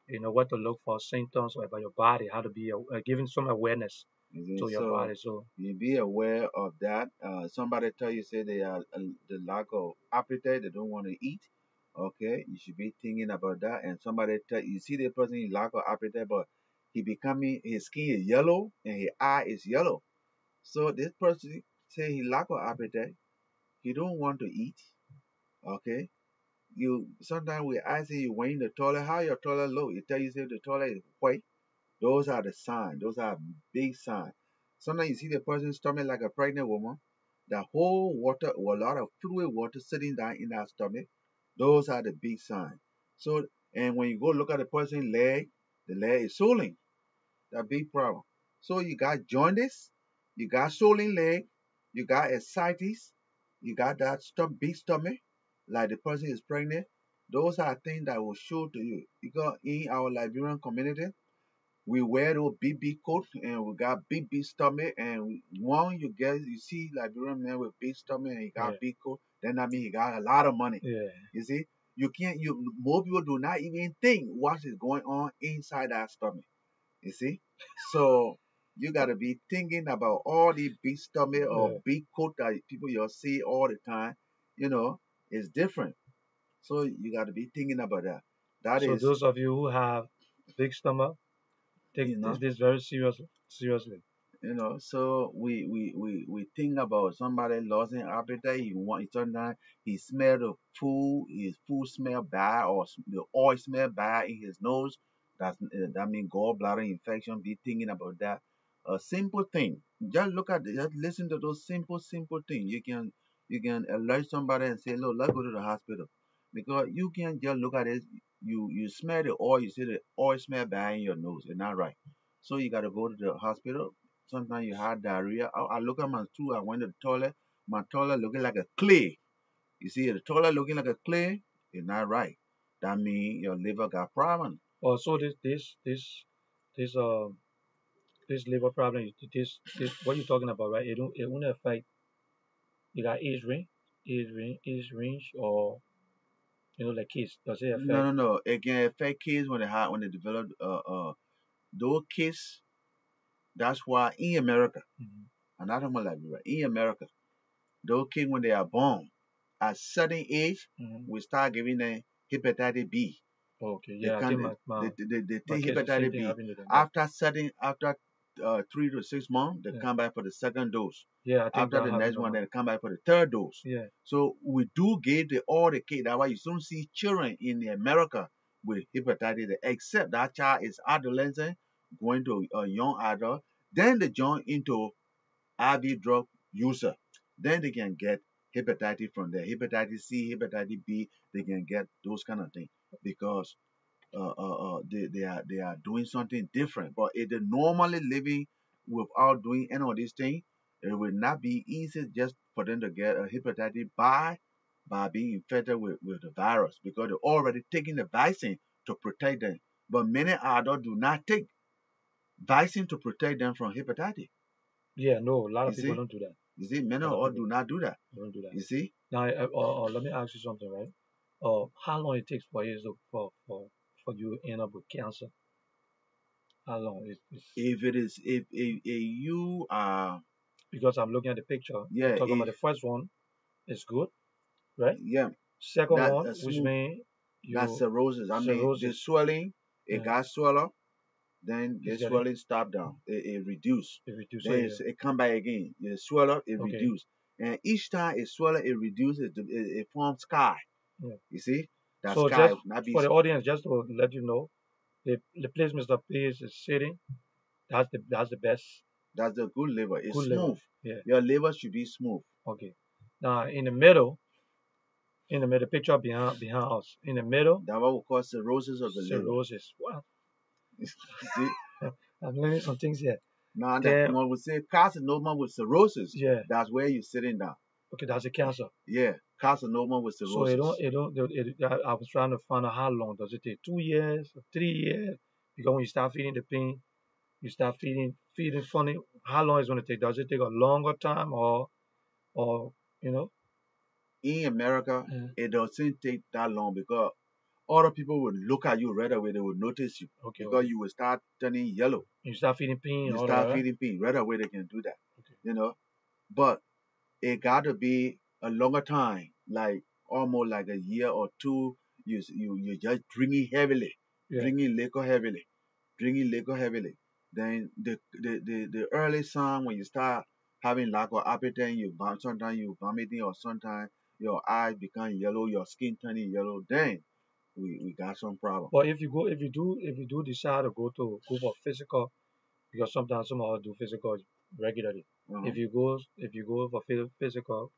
what to look for symptoms about your body, how to be, giving some awareness you see. to your So body. So, you be aware of that. Somebody tell you say they are the lack of appetite, they don't want to eat. Okay, you should be thinking about that. And somebody tell you see the person in lack of appetite, but his skin is yellow and his eye is yellow. So this person say he lack of appetite, he don't want to eat. Okay, you sometimes we ask you when in the toilet, how your toilet look? You tell you say the toilet is white. Those are the signs. Those are big signs. Sometimes you see the person's stomach like a pregnant woman. The whole water or a lot of fluid water sitting down in that stomach. Those are the big signs. So and when you go look at the person's leg, the leg is swollen. That big problem. So you got jaundice, you got swollen leg, you got ascites, you got that big stomach, like the person is pregnant. Those are things that will show to you. Because in our Liberian community, we wear those big coat and we got big stomach and one you see Liberian man with big stomach and he yeah, got big coat, then that means he got a lot of money. yeah. You see, you can't you most people do not even think what is going on inside that stomach. You see? So you gotta be thinking about all the big stomach or Yeah. big coat that people you see all the time, you know, it's different. So you gotta be thinking about that. That So is, those of you who have big stomach, take you know, this very seriously. Seriously. so we think about somebody losing appetite. He want sometimes he smell the food, his food smell bad or the oil smell bad in his nose. That means gallbladder infection. Be thinking about that. A simple thing. Just listen to those simple things. You can alert somebody and say, look, let's go to the hospital because you can just look at it. You smell the oil. You see the oil smell bad in your nose. It's not right. So you got to go to the hospital. Sometimes you had diarrhea. I look at my stool. I went to the toilet. My toilet looking like a clay. You see, the toilet looking like a clay is not right. That means your liver got problem. Also, this this liver problem, this what you're talking about, right? It won't affect, you got age range, or like kids. Does it No, affect? no, no. It can affect kids when they develop those kids. That's why in America, Mhm. and not only Liberia, in America, those kids when they are born at certain age, Mhm. we start giving them hepatitis B. Okay, They yeah, I can think they my take kids the same hepatitis thing B happened to them. Yeah, after 3 to 6 months they yeah, come back for the second dose. yeah. I think After that the happened next to one my. they come back for the third dose. Yeah. So we do give all the kids. That's why you don't see children in America with hepatitis A, except that child is adolescent going to a young adult. Then they join into IV drug user. Then they can get hepatitis from there. Hepatitis C, hepatitis B, they can get those kind of things because they are doing something different. But if they're normally living without doing any of these things, it will not be easy just for them to get a hepatitis by being infected with the virus because they're already taking the vaccine to protect them. But many adults do not take vaccine to protect them from hepatitis. Yeah, no, a lot You of people see, don't do that. many A lot of of us people do not do that. don't do that. You see, Now, let me ask you something, right? How long it takes for you for you to end up with cancer? How long is if it is if you are because I'm looking at the picture. You're yeah talking about if the first one is good, right? yeah Second that one, that's which smooth. mean That's you cirrhosis. I mean, the cirrhosis. swelling, it Yeah, got swell up, then the it's getting swelling stopped down. It reduced. it reduces. So Then yeah, it come back again. It swell up, it okay, reduced. And each time it swell up, it reduces, it forms sky. yeah. You see? That So sky just will not be, for the audience, just to let you know, the place Mr. Place is sitting, that's the best that's the good liver. It's good liver. smooth. Yeah, Your liver should be smooth. okay. Now in the middle, In the middle, picture behind us. In the middle, That what we call cirrhosis of the liver. cirrhosis. Wow, See, I'm learning some things here. now that Then, when we say carcinoma with cirrhosis, yeah, that's where you're sitting down. okay, that's a cancer. Yeah, carcinoma with So cirrhosis. I was trying to find out how long does it take? 2 years, 3 years? Because when you start feeling the pain, you start feeling funny. How long is it going to take? Does it take a longer time or you know? In America, Mm, it doesn't take that long because other people will look at you right away. They will notice you okay, because okay. you will start turning yellow. You start feeling pain and You all that, start right? feeling pain right away. They can do that, Okay. you know. But it got to be a longer time, like almost like a year or two. You just drinking heavily, Yeah. drinking liquor heavily, drinking liquor heavily. Then the early sign when you start having lack of appetite, sometimes you vomiting or sometimes your eyes become yellow, your skin turning yellow. Then we got some problem. But if you do decide to go for physical, because sometimes some of us do physical regularly. Uh-huh. If you go for physical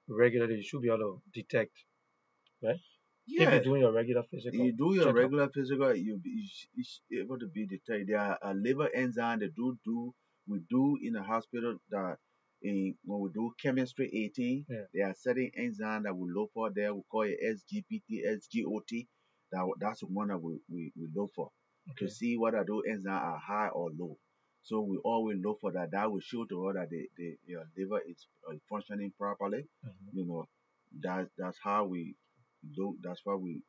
regularly, you should be able to detect, right? If you're Yeah, doing your regular you physical do your checkup. regular physical, you able to be detected. There are a liver enzyme that we do in the hospital that when we do chemistry 18, Yeah. there are certain enzyme that we look for there. We call it SGPT, SGOT. That's the one that we look for to Okay. see whether those enzymes are high or low. So we always look for that. That will show to us that your liver is functioning properly. Mhm. You know, that's how we do. That's why we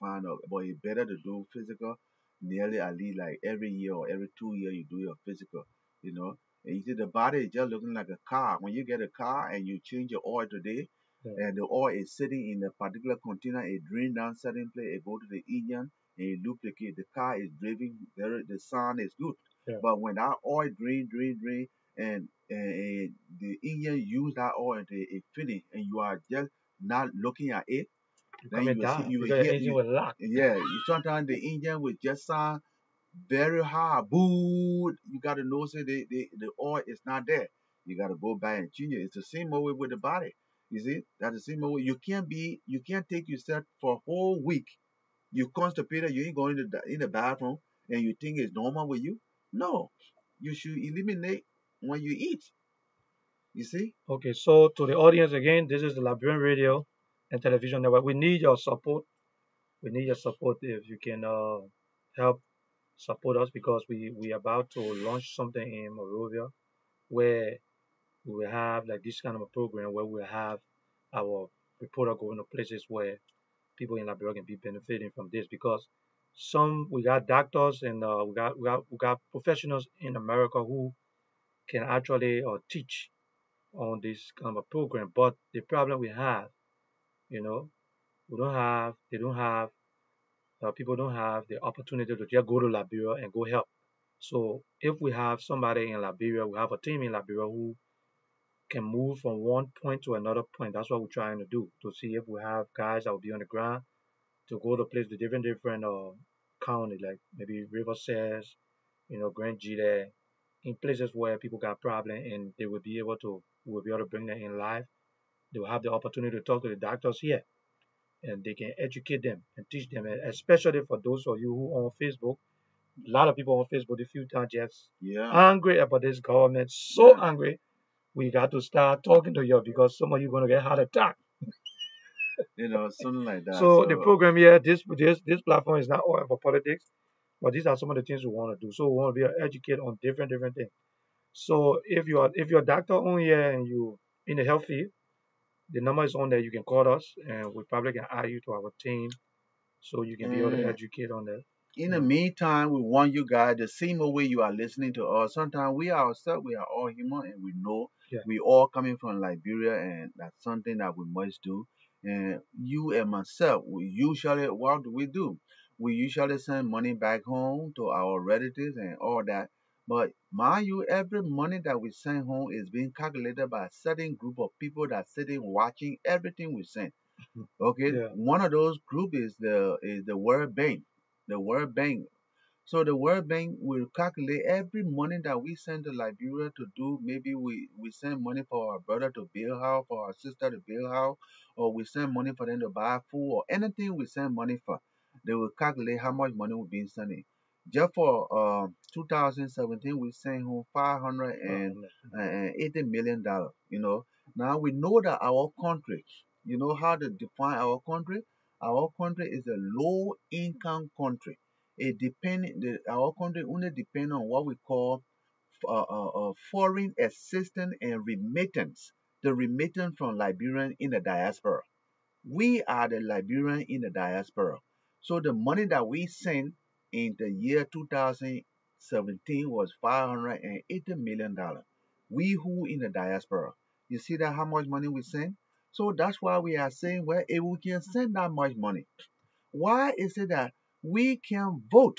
find out. But it's better to do physical nearly at least like every year or every 2 years you do your physical. You know, and you see the body is just looking like a car. When you get a car and you change your oil today, Yeah. and the oil is sitting in a particular container, it drain down certain place, it go to the engine and it lubricate. The car is driving very. The sound is good. Yeah. But when that oil drain, and the engine use that oil until it finish, and you are just not looking at it, You then come and die you will because your hear engine you. will lock. Yeah, sometimes the engine will just sound very hard. Boo! You got to know say the oil is not there. You got to go back and change it. It's the same way with the body. You see, that's the same way. You can't take yourself for a whole week. You constipated. You ain't going to in the bathroom, and you think it's normal with you. No, you should eliminate when you eat. You see? Okay, so to the audience again, this is the Liberian Radio and Television Network. We need your support. We need your support if you can help support us because we about to launch something in Morovia where we will have like this kind of a program where we have our reporter going to places where people in Liberia can be benefiting from this because some we got doctors and we got professionals in America who can actually teach on this kind of a program. But the problem we have, you know, we don't have they don't have people don't have the opportunity to just go to Liberia and go help. So if we have somebody in Liberia, we have a team in Liberia who can move from one point to another point. That's what we're trying to do to see if we have guys that will be on the ground to go to place the different county like maybe River Says, Grand Gila, in places where people got problem and they will be able to we will be able to bring them in live. They will have the opportunity to talk to the doctors here and they can educate them and teach them, and especially for those of you who on Facebook. A lot of people on Facebook a few times just Yeah, angry about this government, so yeah. angry. We got to start talking to you because some of you gonna get heart attack. Something like that. So the So program here, this platform is not all for politics, but these are some of the things we want to do. So we want to be able to educate on different things. So if you're a doctor on here and you in the health field, the number is on there. You can call us and we probably can add you to our team so you can be able to and educate on that. in You the know. meantime, we want you guys the same way you are listening to us. Sometimes we ourselves, we are all human and we know Yeah. we all coming from Liberia and that's something that we must do. And you and myself, we usually, what do? We usually send money back home to our relatives and all that. But mind you, every money that we send home is being calculated by a certain group of people that sitting watching everything we send. Okay, Yeah. one of those group is the World Bank. The World Bank. So the World Bank will calculate every money that we send to Liberia to do. Maybe we send money for our brother to build house, for our sister to build house, or we send money for them to buy food, or anything we send money for. They will calculate how much money we've been sending. Just for 2017, we sent home $580 million. Now we know that our country. You know how to define our country? Our country is a low income country. Our country only depend on what we call foreign assistance and remittance. The remittance from Liberian in the diaspora. We are the Liberian in the diaspora. So the money that we sent in the year 2017 was $580 million. We who in the diaspora. You see that how much money we send? So that's why we are saying, well, if we can send that much money, why is it that we can vote?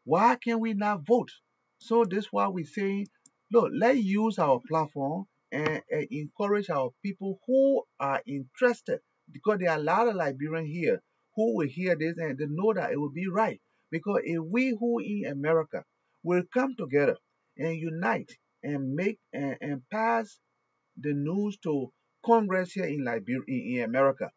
Why can we not vote? So this is why we say, look, let's use our platform and encourage our people who are interested, because there are a lot of Liberians here who will hear this and they know that it will be right. Because if we who in America will come together and unite and make and pass the news to Congress here in Liberia, in America.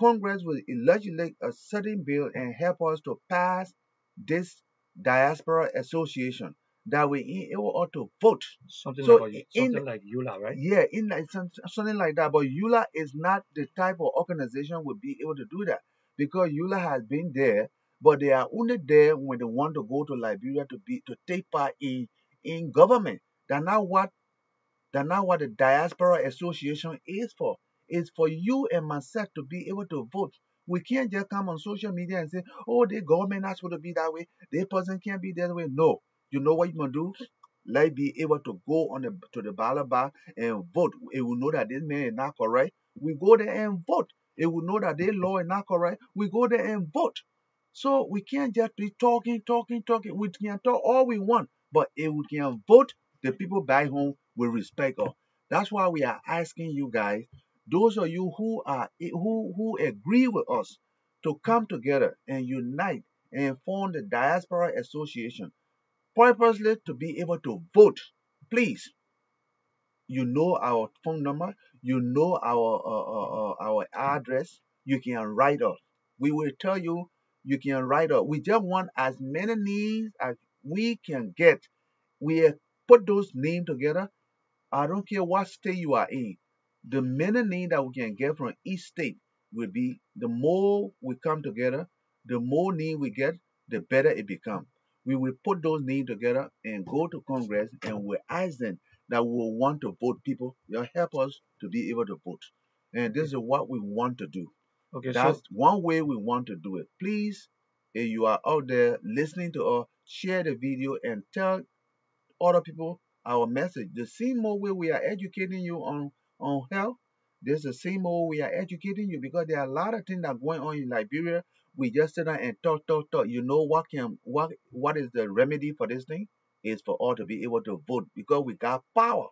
Congress will legislate a certain bill and help us to pass this diaspora association that we able to vote. Something like So in something like EULA, right? yeah, in like something like that. But EULA is not the type of organization will be able to do that, because EULA has been there, but they are only there when they want to go to Liberia to take part in government. They're not what the Diaspora Association is for. It's for you and myself to be able to vote. We can't just come on social media and say, oh, the government not supposed to be that way. The person can't be that way. No. You know what you're going to do? Let's be able to go to the ballot box and vote. If we know that this man is not correct, we go there and vote. If we know that this law is not correct, we go there and vote. So we can't just be talking, talking, talking. We can talk all we want, but if we can vote, the people back home will respect us. That's why we are asking you guys, those of you who agree with us, to come together and unite and form the Diaspora Association, purposely to be able to vote. Please, you know our phone number, you know our address. You can write us. We will tell you. You can write us. We just want as many names as we can get. We put those names together. I don't care what state you are in. The many names that we can get from each state will be, the more we come together, the more name we get, the better it becomes. We will put those names together and go to Congress and we'll ask them that we will want to vote people. They'll help us to be able to vote. And this is what we want to do. Okay, That's so one way we want to do it. Please, if you are out there listening to us, share the video and tell other people our message. The same old way we are educating you on health, there's the same old we are educating you, because there are a lot of things that are going on in Liberia. We just sit down and talk, talk, talk. You know what is the remedy for this thing? Is for all to be able to vote, because we got power.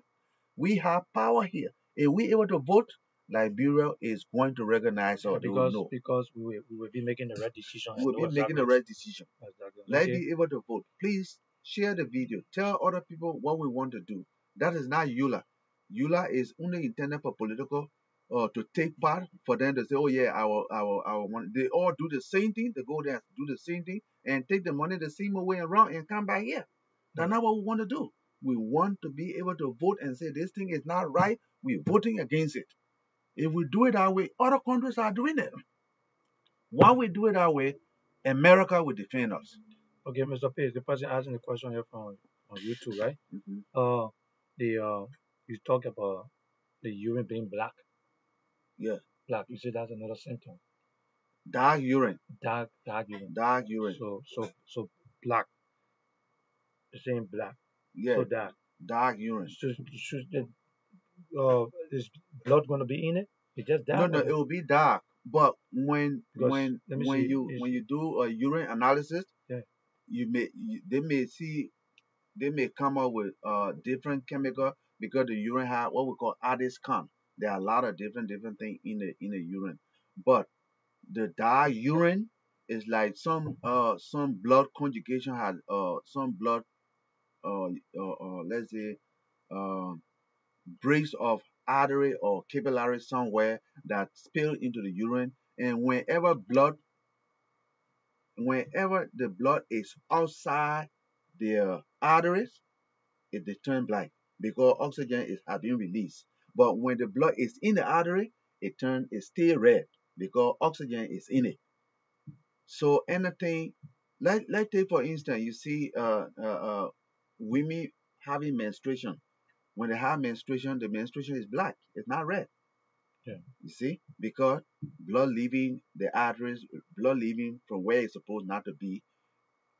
We have power here. If we able to vote, Liberia is going to recognize yeah, us. They will know. because we will be making the right decision and We'll know be making the exactly right decision. exactly. Let's Okay, be able to vote. Please share the video. Tell other people what we want to do. That is not EULA. EULA is only intended for political to take part, for them to say, oh yeah, our money. They all do the same thing. They go there, do the same thing, and take the money the same way around and come back here. That's yeah. not what we want to do. We want to be able to vote and say this thing is not right. We're voting against it. If we do it that way, other countries are doing it. While we do it that way, America will defend us. Okay, Mr. Page, the person asking the question here from on YouTube, right? Mhm. Uh, the you talk about the urine being black, Yeah. black. You say that's another symptom, Dark urine. dark urine. Dark urine. So black. You're saying black, Yeah. so dark. Dark urine. So should the is blood gonna be in it? It's just No, dark, no, or it will be dark. But because let me see. when you do a urine analysis, Yeah. they may come up with different chemical, because the urine have what we call addis con. There are a lot of different things in the urine. But the dark urine It's like some blood conjugation had some blood let's say uh, breaks of artery or capillary somewhere that spill into the urine, and whenever the blood is outside the arteries, it they turn black because oxygen is have been released. But when the blood is in the artery, it still red because oxygen is in it. So anything, let's take for instance, you see women having menstruation. When they have menstruation, the menstruation is black. It's not red. Yeah. You see, because blood leaving the arteries, blood leaving from where it's supposed not to be,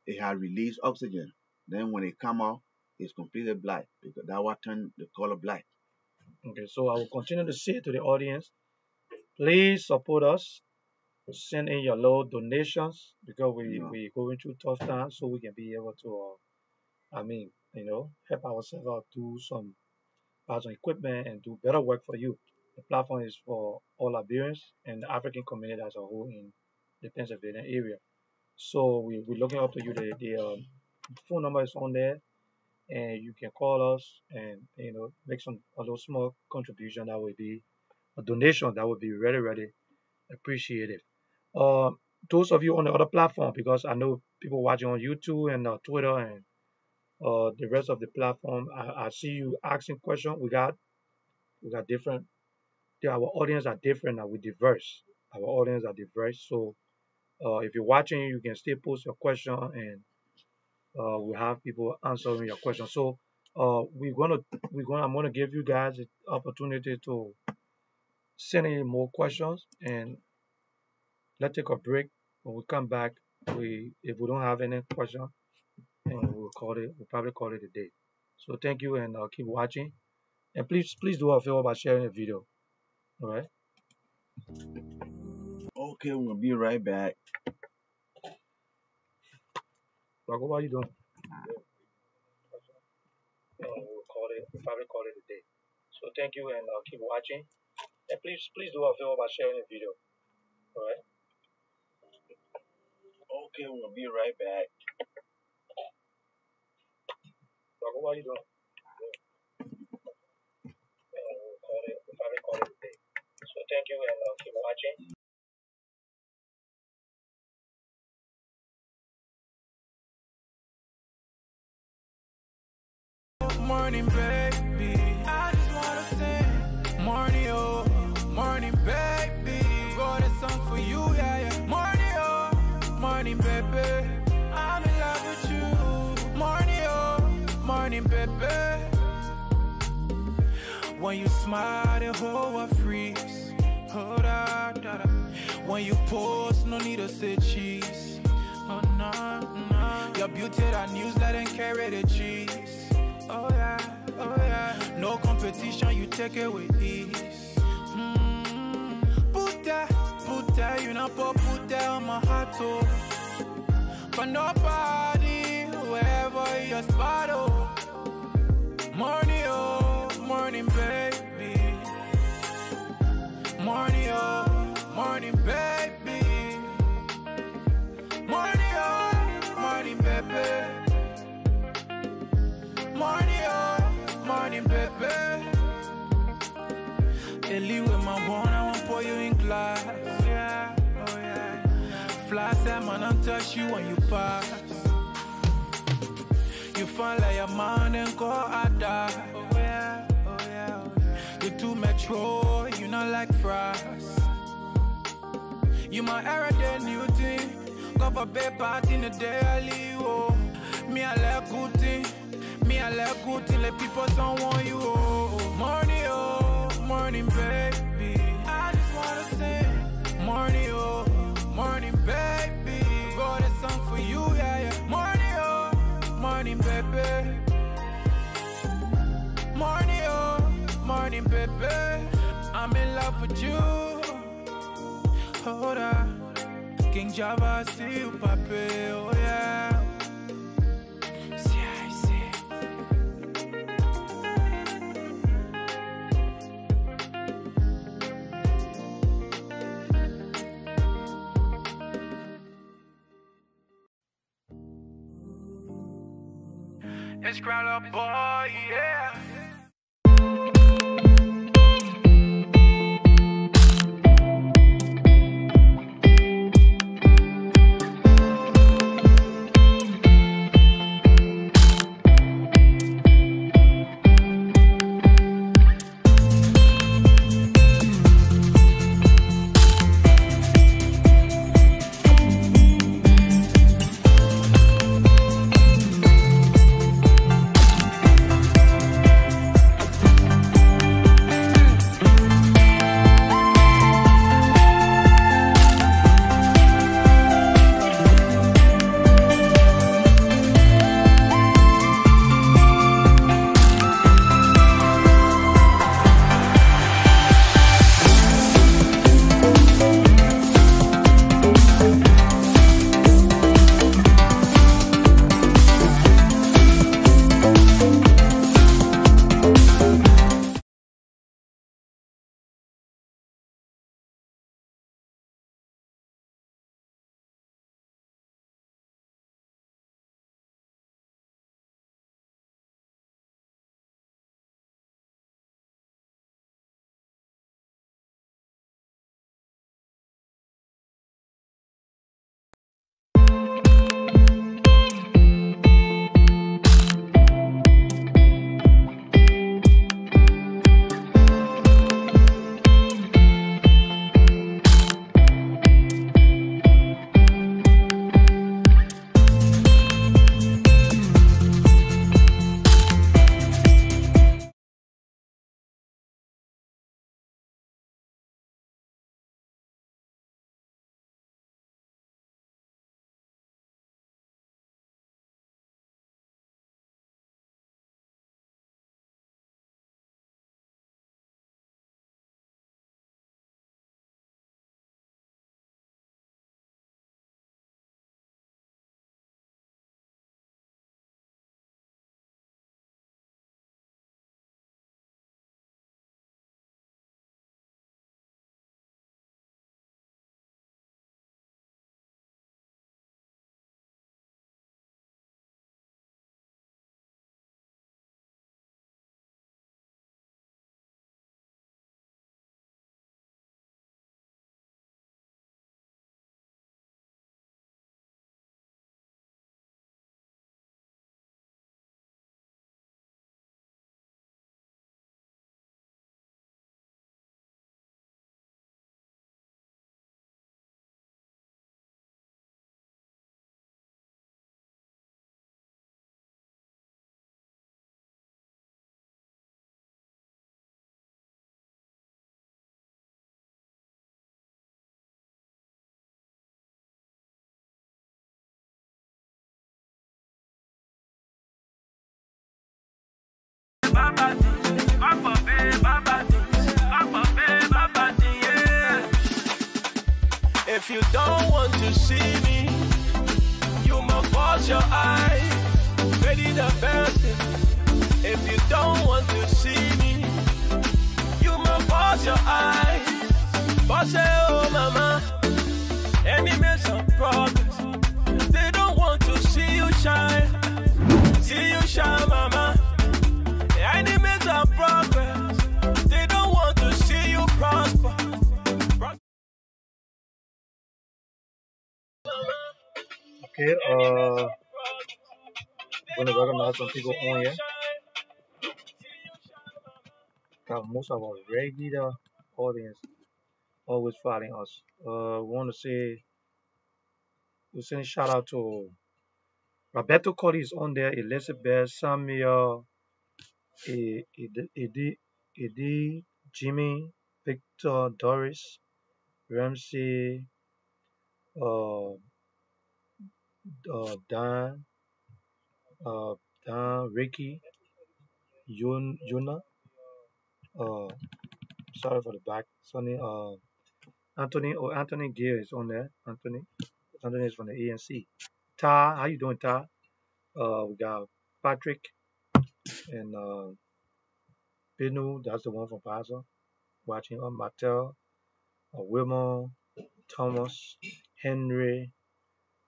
it has released oxygen. Then when it come out, it's completely black because that what turn the color black. Okay, so I will continue to say to the audience, please support us. Send in your low donations because Yeah. we going through tough times, so we can be able to, help ourselves out, do some buy some equipment and do better work for you. The platform is for all Liberians and the African community as a whole in the Pennsylvania area. So we're looking up to you. The phone number is on there, and you can call us and make some a little small contribution. That would be a donation. That would be really really appreciated. Uh, those of you on the other platform, because I know people watching on YouTube and Twitter and the rest of the platform, I see you asking questions. We got different. Our audience are different and we diverse. Our audience are diverse. So if you're watching, you can still post your question and we have people answering your question. So I'm gonna give you guys the opportunity to send in more questions, and let's take a break. When we come back, we if we don't have any question, and we'll probably call it a day. So thank you and keep watching. And please do a favor by sharing the video. All right. Okay, we'll be right back. Rocco, what are you doing? We'll probably call it a day. So thank you and keep watching. And please do a favor by sharing the video. All right. Okay, we'll be right back. Rocco, what are you doing? We'll probably call it a day. So thank you and keep watching. Morning, baby. I just wanna sing. Morning, oh, morning, baby. Got a song for you, yeah, yeah. Morning, oh, morning, baby. I'm in love with you. Morning, oh, morning, baby. When you smile, the whole world freeze. Hold on, da, da. When you pose, no need to say cheese. Oh no, no. Your beauty, that newsletter and carry the cheese. Oh yeah, oh yeah. No competition, you take it with ease. Put that, you know, put that on my heart, oh. For nobody, wherever your spot, oh. Morning, oh, morning, baby. Morning, oh, morning, baby. Morning, oh, morning, baby. Morning, oh, morning, baby. Early with my bone, I won't pour you in glass. Oh yeah, oh yeah. Fly salmon and touch you when you pass. You find like a man and go out there. Oh yeah, oh yeah, oh yeah. You too metro, you not like fries. You my everyday new thing. Go for bed party in the daily, oh. Me I like good thing. Me, I like good till the people don't want you. Oh, morning, baby. I just wanna sing. Morning, baby. Got a song for you, yeah, yeah. Morning, baby. Morning, baby. I'm in love with you. Hold on. King Java, see you, papi, oh yeah. It's Crowd Boy, yeah. If you don't want to see me, you must close your eyes. Ready the best. If you don't want to see me, you must close your eyes. But say, oh mama, enemies of progress. They don't want to see you shine. See you shine, mama. Enemies of progress. They don't want to see you prosper. Okay, gonna recognize some people on here. Got most of our regular audience always following us. Want to say we send a shout out to Roberto Cody is on there, Elizabeth, Samuel, Eddie, Jimmy, Victor, Doris, Ramsey, uh, Dan, uh, Dan, Ricky, Yuna, uh, sorry for the back, Sonny, Anthony, Anthony Gear is on there. Anthony is from the ANC. Ta, how you doing, Ta? We got Patrick and Binu, that's the one from Plaza. Watching Martel, Wilmore, Thomas, Henry,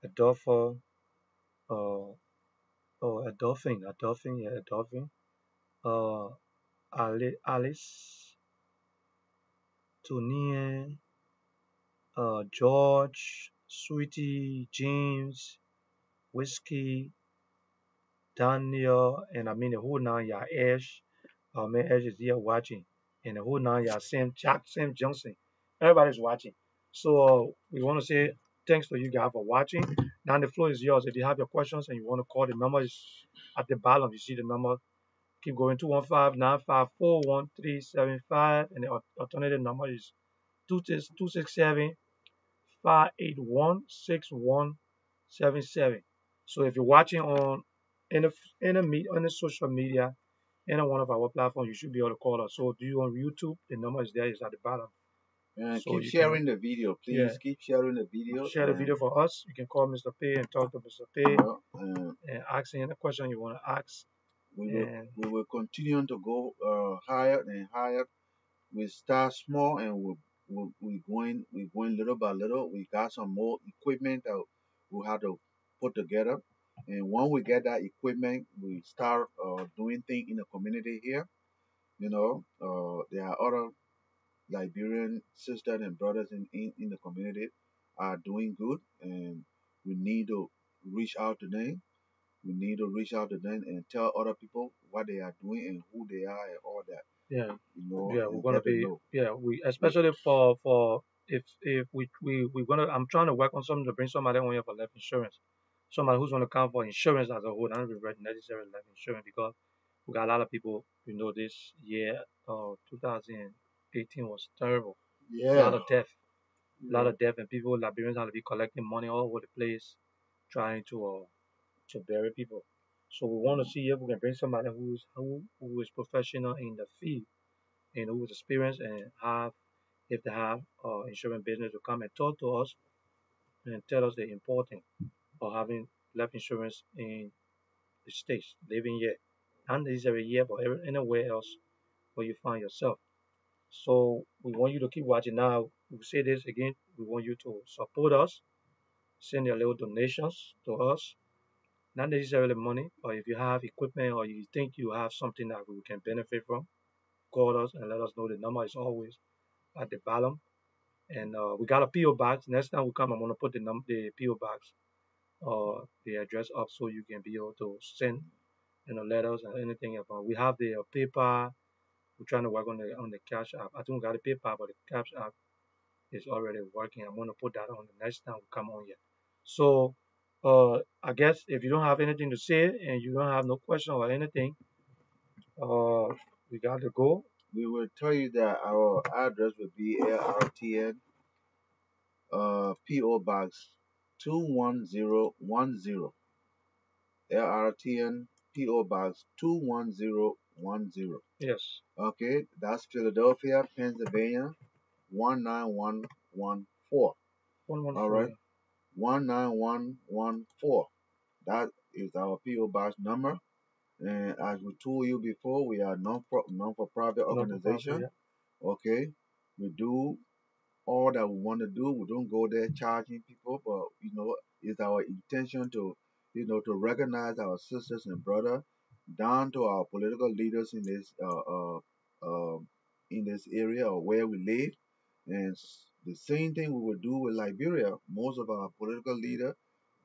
Adolfo, uh, Oh, a dolphin, yeah, a dolphin. Uh, Alice, Tony, George, Sweetie, James, Whiskey, Daniel, and I mean the whole nine, yeah, Ash. Man, Ash is here watching, and the whole nine, yeah, Sam Johnson. Everybody's watching. So we want to say thanks to you guys for watching. Now the floor is yours. If you have your questions and you want to call, the number is at the bottom. You see the number. Keep going 215-954-1375, and the alternative number is 267 581-6177. So if you're watching on any any social media, any one of our platforms, you should be able to call us. So do you on YouTube? The number is there, is at the bottom. And So keep you can, sharing the video, yeah, please. Keep sharing the video, share the and video for us. You can call Mr. Pay and talk to Mr. you Pay know, and ask any question you want to ask. we will And we will continue to go higher and higher. We start small, and we're going little by little. We got some more equipment that we have to put together, and when we get that equipment, we start doing things in the community here. There are other Liberian sisters and brothers in the community are doing good, and we need to reach out to them. We need to reach out to them and tell other people what they are doing and who they are and all that, yeah, we're and gonna get to be, know. we We, especially for if we're gonna, I'm trying to work on something to bring somebody on here for life insurance, somebody who's gonna come for insurance as a whole, not necessarily life insurance, because we got a lot of people, this year, 2018 was terrible, a lot yeah, of death, yeah. and people, Liberians have to be collecting money all over the place, trying to bury people. So we want to see if we can bring somebody who is professional in the field and who is experienced and have, if they have insurance business, to come and talk to us and tell us the importance of having life insurance in the States, living here. Not necessarily here, but anywhere else where you find yourself. So we want you to keep watching. Now, we say this again, we want you to support us, send your little donations to us, not necessarily money, or if you have equipment or you think you have something that we can benefit from, call us and let us know. The number is always at the bottom. And we got a PO box. Next time we come, I'm gonna put the PO box the address up so you can be able to send letters and anything. If, we have the paper. We're trying to work on the cash app. I think we got the paper, but the cash app is already working. I'm gonna put that on the next time we come on here. So I guess if you don't have anything to say and you don't have no question or anything, uh, we got to go. We will tell you that our address will be LRTN PO Box 21010. LRTN PO Box 21010. Yes, Okay, that's Philadelphia, Pennsylvania 19114. All 114. right, 19114. That is our PO Box number. And as we told you before, we are non-for-profit Not for profit. organization. Yeah. Okay, we do all that we want to do. We don't go there charging people, but it's our intention to, to recognize our sisters and brothers, down to our political leaders in this area or where we live. And the same thing we will do with Liberia. Most of our political leaders,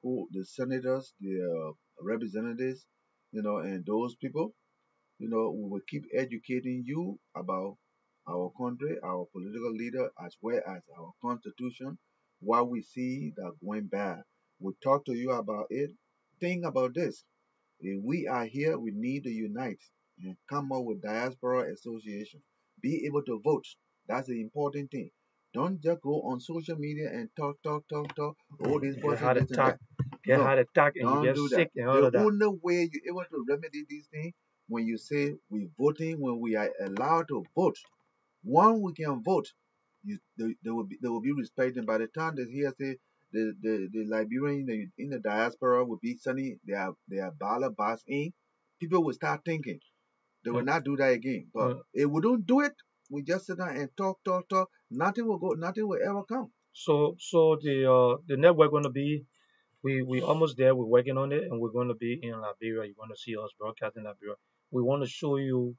who the senators, the representatives, and those people, we will keep educating you about our country, our political leader, as well as our constitution, what we see that going bad. We talk to you about it. Think about this. If we are here, we need to unite and come up with diaspora association. Be able to vote. That's the important thing. Don't just go on social media and talk, talk, talk, talk. Oh, this Get person, heart this and attack, that. No, and you don't get do that. sick and all The of that. only way you're able to remedy these things when you say we voting, when we are allowed to vote. One, we can vote. They will be respected. By the time they hear say the Liberian in the diaspora will be sending their ballot box in, people will start thinking they will Uh, not do that again. But uh, if we don't do it, we just sit down and talk, talk, talk. Nothing will go. Nothing will ever come. so the network gonna be we almost there. We're working on it, and we're going to be in Liberia. You're going to see us broadcasting Liberia. We want to show you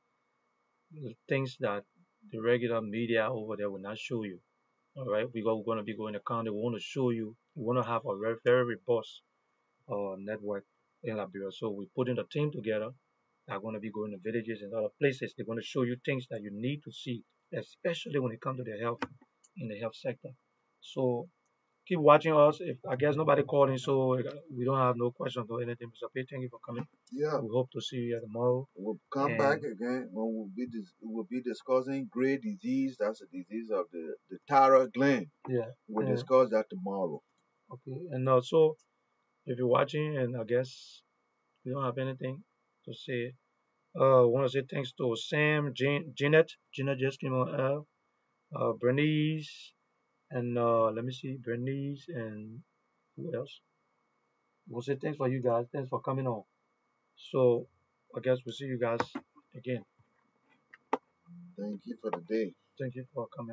the things that the regular media over there will not show you. All right, we're going to be going to county. We want to show you. We want to have a very, very robust network in Liberia. So we're putting a team together. They're going to be going to villages and other places. They're going to show you things that you need to see, especially when it comes to the health in the health sector. So keep watching us. If I guess nobody calling, so we don't have no questions or anything. Mr. P, thank you for coming. Yeah, We hope to see you tomorrow. we'll come back And again when we'll be discussing gray disease. That's a disease of the thyroid gland. yeah, We'll and discuss that tomorrow. okay. And also, if you're watching, and I guess we don't have anything to say, I want to say thanks to Sam, Jeanette. Jeanette just came on air. Bernice, and let me see, Bernice, and who else? I want to say thanks for you guys. Thanks for coming on. So I guess we'll see you guys again. Thank you for the day. Thank you for coming.